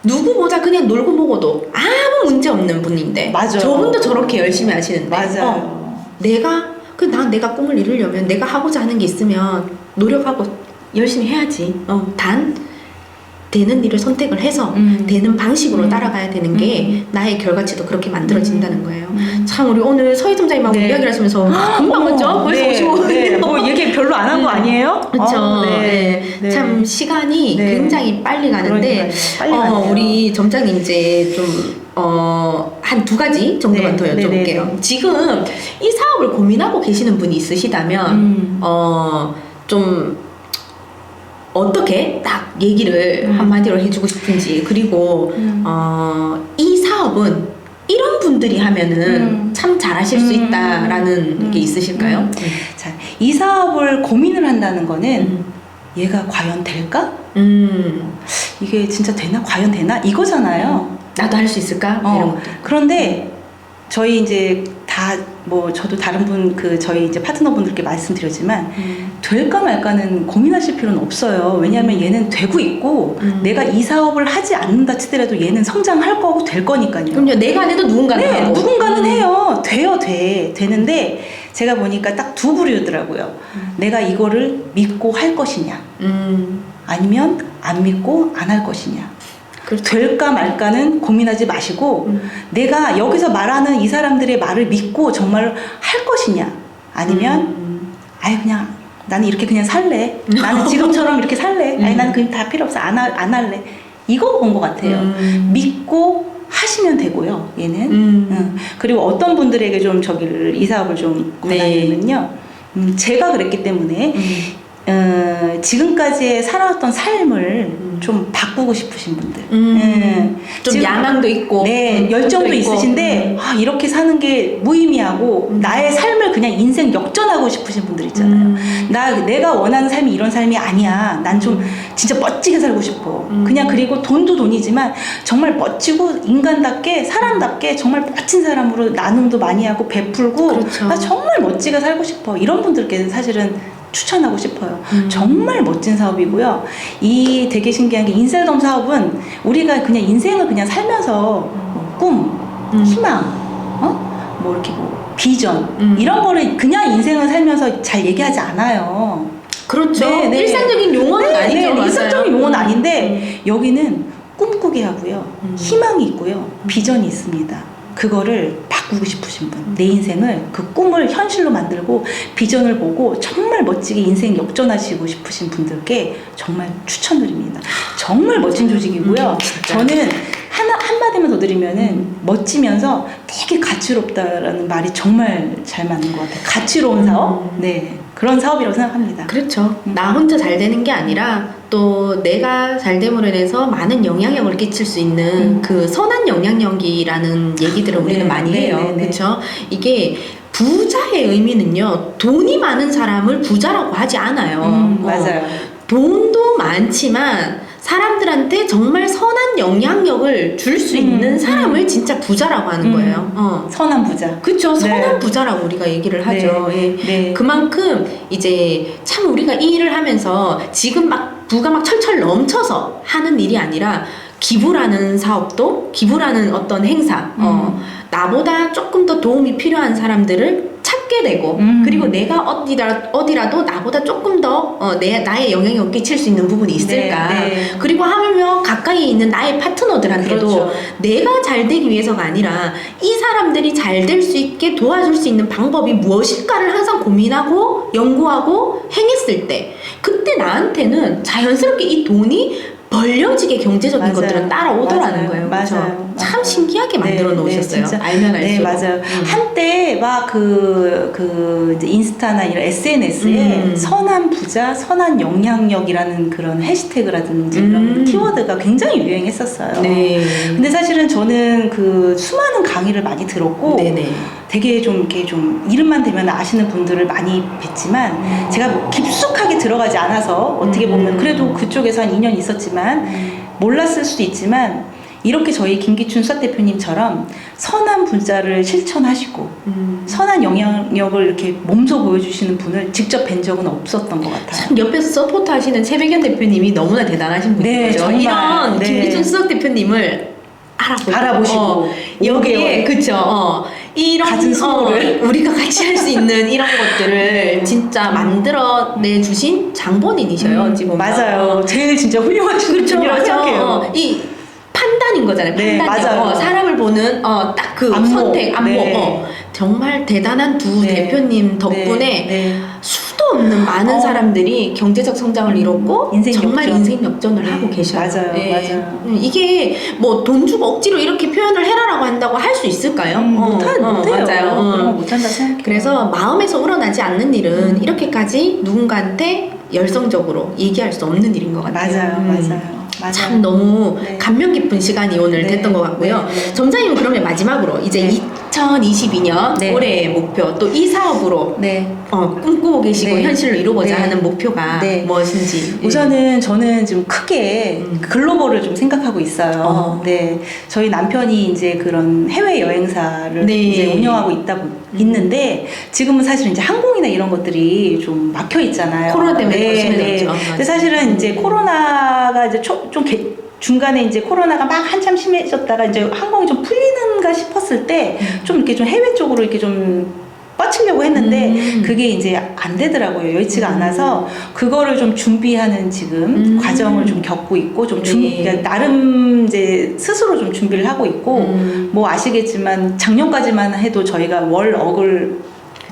누구보다 그냥 놀고 먹어도 아무 문제 없는 분인데 맞아. 저분도 저렇게 열심히 하시는데 맞아요. 내가 꿈을 이루려면 내가 하고자 하는 게 있으면 노력하고 열심히 해야지. 단 되는 일을 선택을 해서 되는 방식으로 따라가야 되는 게 나의 결과치도 그렇게 만들어진다는 거예요. 참 우리 오늘 서희 점장님하고 네. 이야기를 하시면서 금방 왔죠? 벌써 네, 55분. 네. 뭐 얘기 별로 안 한 거 아니에요? 그렇죠. 네. 네. 참 시간이 네. 굉장히 빨리 가는데 그러니까요. 빨리 가네요. 우리 점장님 이제 좀 한 두 가지 정도만 네, 더 네, 여쭤볼게요. 네, 네. 지금 이 사업을 고민하고 계시는 분이 있으시다면, 좀 어떻게 딱 얘기를 한마디로 해주고 싶은지, 그리고 이 사업은 이런 분들이 하면은 참 잘하실 수 있다라는 게 있으실까요? 자, 이 사업을 고민을 한다는 거는 얘가 과연 될까? 이게 진짜 되나? 과연 되나? 이거잖아요. 나도 할 수 있을까? 이런 것들. 그런데 저희 이제 다 뭐 저도 다른 분 저희 이제 파트너분들께 말씀드렸지만 될까 말까는 고민하실 필요는 없어요. 왜냐하면 얘는 되고 있고 내가 이 사업을 하지 않는다 치더라도 얘는 성장할 거고 될 거니까요. 그럼요. 내가 안 해도 누군가는 네, 하고. 누군가는 해요. 되는데 제가 보니까 딱 두 부류더라고요. 내가 이거를 믿고 할 것이냐, 아니면 안 믿고 안 할 것이냐. 그렇죠. 될까 말까는 고민하지 마시고 내가 여기서 말하는 이 사람들의 말을 믿고 정말 할 것이냐, 아니면 아예 그냥 나는 이렇게 그냥 살래, 나는 지금처럼 이렇게 살래, 아니 나는 그냥 다 필요 없어, 안 할래, 이거 본 것 같아요. 믿고 하시면 되고요, 얘는. 그리고 어떤 분들에게 좀 이 사업을 좀 권하냐면요, 제가 그랬기 때문에 지금까지 살아왔던 삶을 좀 바꾸고 싶으신 분들, 좀 지금, 야망도 있고, 네, 열정도 있고. 있으신데 이렇게 사는 게 무의미하고 나의 삶을 그냥 인생 역전하고 싶으신 분들 있잖아요. 내가 원하는 삶이 이런 삶이 아니야. 난 좀 진짜 멋지게 살고 싶어. 그냥, 그리고 돈도 돈이지만 정말 멋지고 인간답게 사람답게 정말 멋진 사람으로 나눔도 많이 하고 베풀고, 그렇죠. 나 정말 멋지게 살고 싶어. 이런 분들께 사실은 추천하고 싶어요. 정말 멋진 사업이고요. 이 되게 신기한 게 인셀덤 사업은 우리가 그냥 인생을 그냥 살면서 꿈, 희망, 뭐 이렇게 뭐 비전 이런 거를 그냥 인생을 살면서 잘 얘기하지 않아요. 그렇죠. 네, 네. 일상적인 용어는 아니죠. 네, 맞아요. 일상적인 용어는 아닌데 여기는 꿈꾸게 하고요. 희망이 있고요. 비전이 있습니다. 그거를 바꾸고 싶으신 분, 내 인생을, 그 꿈을 현실로 만들고 비전을 보고 정말 멋지게 인생 역전하시고 싶으신 분들께 정말 추천드립니다. 정말 멋진 조직이고요. 저는 한마디만 더 드리면은 멋지면서 되게 가치롭다라는 말이 정말 잘 맞는 것 같아요. 가치로운 사업? 네. 그런 사업이라고 생각합니다. 그렇죠. 나 혼자 잘 되는 게 아니라 또 내가 잘 됨으로 인해서 많은 영향력을 끼칠 수 있는 그 선한 영향력이라는 얘기들을 우리는 많이 해요. 그렇죠. 이게 부자의 의미는요, 돈이 많은 사람을 부자라고 하지 않아요. 맞아요. 돈도 많지만 사람들한테 정말 선한 영향력을 줄 수 있는 사람을 진짜 부자라고 하는 거예요. 선한 부자. 그렇죠. 선한 네. 부자라고 우리가 얘기를 하죠. 네. 예. 네. 그만큼 이제 참 우리가 이 일을 하면서 지금 막 부가 막 철철 넘쳐서 하는 일이 아니라 기부라는 사업도, 기부라는 어떤 행사, 나보다 조금 더 도움이 필요한 사람들을 찾게 되고, 그리고 내가 어디라도 나보다 조금 더 나의 영향력을 끼칠 수 있는 부분이 있을까. 네. 그리고 하면 가까이에 있는 나의 파트너들한테도 그렇죠. 내가 잘 되기 위해서가 아니라 이 사람들이 잘 될 수 있게 도와줄 수 있는 방법이 무엇일까를 항상 고민하고 연구하고 행했을 때, 그때 나한테는 자연스럽게 이 돈이 벌려지게 경제적인 맞아요. 것들은 따라오더라는 맞아요. 거예요. 맞아요. 그렇죠? 맞아요. 참 신기하게 만들어 놓으셨어요. 진짜. 알면 알수록. 네, 맞아요. 한때 막 이제 인스타나 이런 SNS에 선한 부자, 선한 영향력이라는 그런 해시태그라든지 이런 키워드가 굉장히 유행했었어요. 네. 근데 사실은 저는 그 수많은 강의를 많이 들었고, 네네. 되게 좀 이렇게 좀 이름만 대면 아시는 분들을 많이 뵀지만 제가 뭐 깊숙하게 들어가지 않아서 어떻게 보면 그래도 그쪽에서 한 2년 있었지만 몰랐을 수도 있지만, 이렇게 저희 김기춘 수석 대표님처럼 선한 부자를 실천하시고 선한 영향력을 이렇게 몸소 보여주시는 분을 직접 뵌 적은 없었던 것 같아요. 참 옆에서 서포트 하시는 최백연 대표님이 너무나 대단하신 분이죠. 네, 정말. 이런 네. 김기춘 수석 대표님을 알아보시고 여기에 그쵸. 이런 가진 수고를 우리가 같이 할 수 있는 이런 것들을 진짜 만들어내 주신 장본인이셔요. 어찌 보면. 맞아요. 제일 진짜 훌륭하신 그렇죠. 분이라고 생각해요. 이 판단인 거잖아요. 네, 판단이요. 맞아요. 사람을 보는 딱 그 선택, 안목. 네. 정말 대단한 두 네. 대표님 덕분에 네. 수도 없는 많은 사람들이 경제적 성장을 이뤘고 인생 정말 역전. 인생 역전을 하고 계셔요. 맞아요, 네. 맞아요. 이게 뭐 돈 주고 억지로 이렇게 표현을 해라라고 한다고 할 수 있을까요? 못해요. 맞아요. 그런 거 못한다 생각해요. 그래서 마음에서 우러나지 않는 일은 이렇게까지 누군가한테 열성적으로 얘기할 수 없는 일인 것 같아요. 맞아요. 참 너무 네. 감명 깊은 시간이 오늘 네. 됐던 것 같고요. 네. 점장님은 그러면 마지막으로 이제 네. 2022년 네. 올해의 목표 또 이 사업으로 네. 꿈꾸고 계시고 네. 현실로 이루고자 네. 하는 목표가 네. 무엇인지. 우선은 저는 좀 크게 글로벌을 좀 생각하고 있어요. 네, 저희 남편이 이제 그런 해외 여행사를 네. 이제 운영하고 있는데 지금은 사실 이제 항공이나 이런 것들이 좀 막혀 있잖아요. 코로나 때문에 더 심해졌죠. 근데 사실은 이제 코로나가 이제 중간에 이제 코로나가 막 한참 심해졌다가 이제 항공이 좀 풀리는가 싶었을 때 좀 이렇게 좀 해외 쪽으로 이렇게 좀 뻗치려고 했는데 그게 이제 안 되더라고요. 여의치가 않아서 그거를 좀 준비하는 지금 과정을 좀 겪고 있고 좀 네. 그러니까 나름 이제 스스로 좀 준비를 하고 있고 뭐 아시겠지만 작년까지만 해도 저희가 월 억을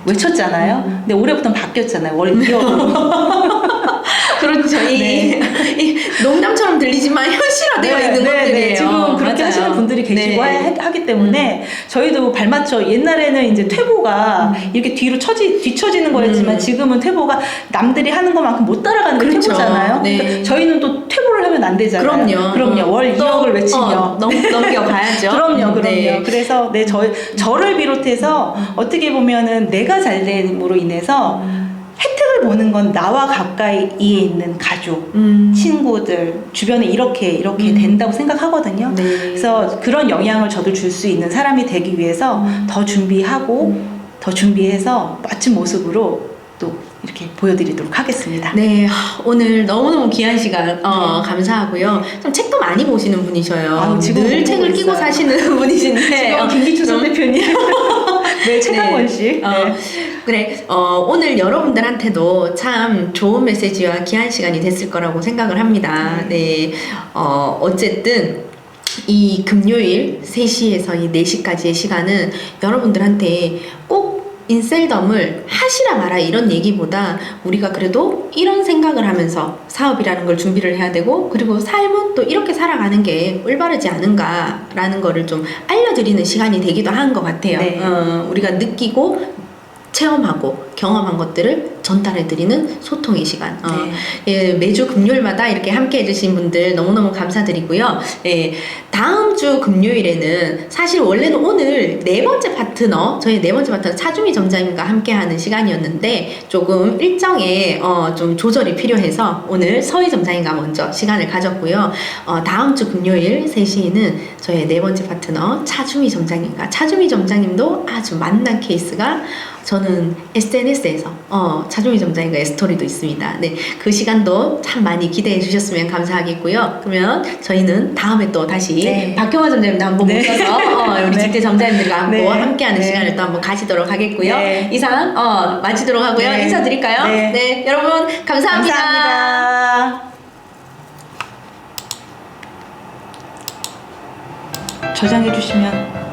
외쳤잖아요. 근데 올해부터는 바뀌었잖아요. 월 2억으로. 그렇죠. 네. 이 농담처럼 들리지만 현실화되어 있는 것들이에요. 지금 그렇게 맞아요. 하시는 분들이 계시고 네. 하기 때문에 저희도 발맞춰 옛날에는 이제 퇴보가 이렇게 뒤처지는 거였지만 지금은 퇴보가 남들이 하는 것만큼 못 따라가는 게 그렇죠. 퇴보잖아요. 네. 그러니까 저희는 또 퇴보를 하면 안 되잖아요. 그럼요. 월 또, 2억을 외치며 넘겨가야죠. 그럼요. 네. 그래서 저를 비롯해서 어떻게 보면은 내가 잘됨으로 인해서 혜택을 보는 건 나와 가까이에 있는 가족, 친구들, 주변에 이렇게 된다고 생각하거든요. 네. 그래서 그런 영향을 저도 줄 수 있는 사람이 되기 위해서 더 준비하고 더 준비해서 멋진 모습으로 또 이렇게 보여드리도록 하겠습니다. 네, 오늘 너무너무 귀한 시간 감사하고요. 좀 책도 많이 보시는 분이셔요. 아유, 지금 늘 보고 책을 끼고 있어요. 사시는 분이신데 지금 김기춘 대표님 네, 책 한 권씩. 그래, 오늘 여러분들한테도 참 좋은 메시지와 귀한 시간이 됐을 거라고 생각을 합니다. 네, 어쨌든 이 금요일 3시에서 이 4시까지의 시간은 여러분들한테 꼭 인셀덤을 하시라 마라 이런 얘기보다 우리가 그래도 이런 생각을 하면서 사업이라는 걸 준비를 해야 되고 그리고 삶은 또 이렇게 살아가는 게 올바르지 않은가라는 거를 좀 알려드리는 시간이 되기도 한 것 같아요. 네. 우리가 느끼고 체험하고 경험한 것들을 전달해드리는 소통의 시간. 예, 매주 금요일마다 이렇게 함께 해주신 분들 너무너무 감사드리고요. 예, 다음 주 금요일에는 사실 원래는 오늘 네 번째 파트너, 저희 네 번째 파트너 차주미 점장님과 함께하는 시간이었는데 조금 일정에 좀 조절이 필요해서 오늘 서희 점장님과 먼저 시간을 가졌고요. 다음 주 금요일 3시에는 저희 네 번째 파트너 차주미 점장님과 차주미 점장님도 아주 만난 케이스가 저는 SNS에서 차주미 점장님과의 스토리도 있습니다. 네, 그 시간도 참 많이 기대해 주셨으면 감사하겠고요. 그러면 저희는 다음에 또 다시 박경화 점장님도 한번 모셔서 우리 직대 점장님들과 함께하는 시간을 또 한번 가지도록 하겠고요. 이상 마치도록 하고요. 인사드릴까요? 네, 여러분 감사합니다. 감사합니다. 저장해 주시면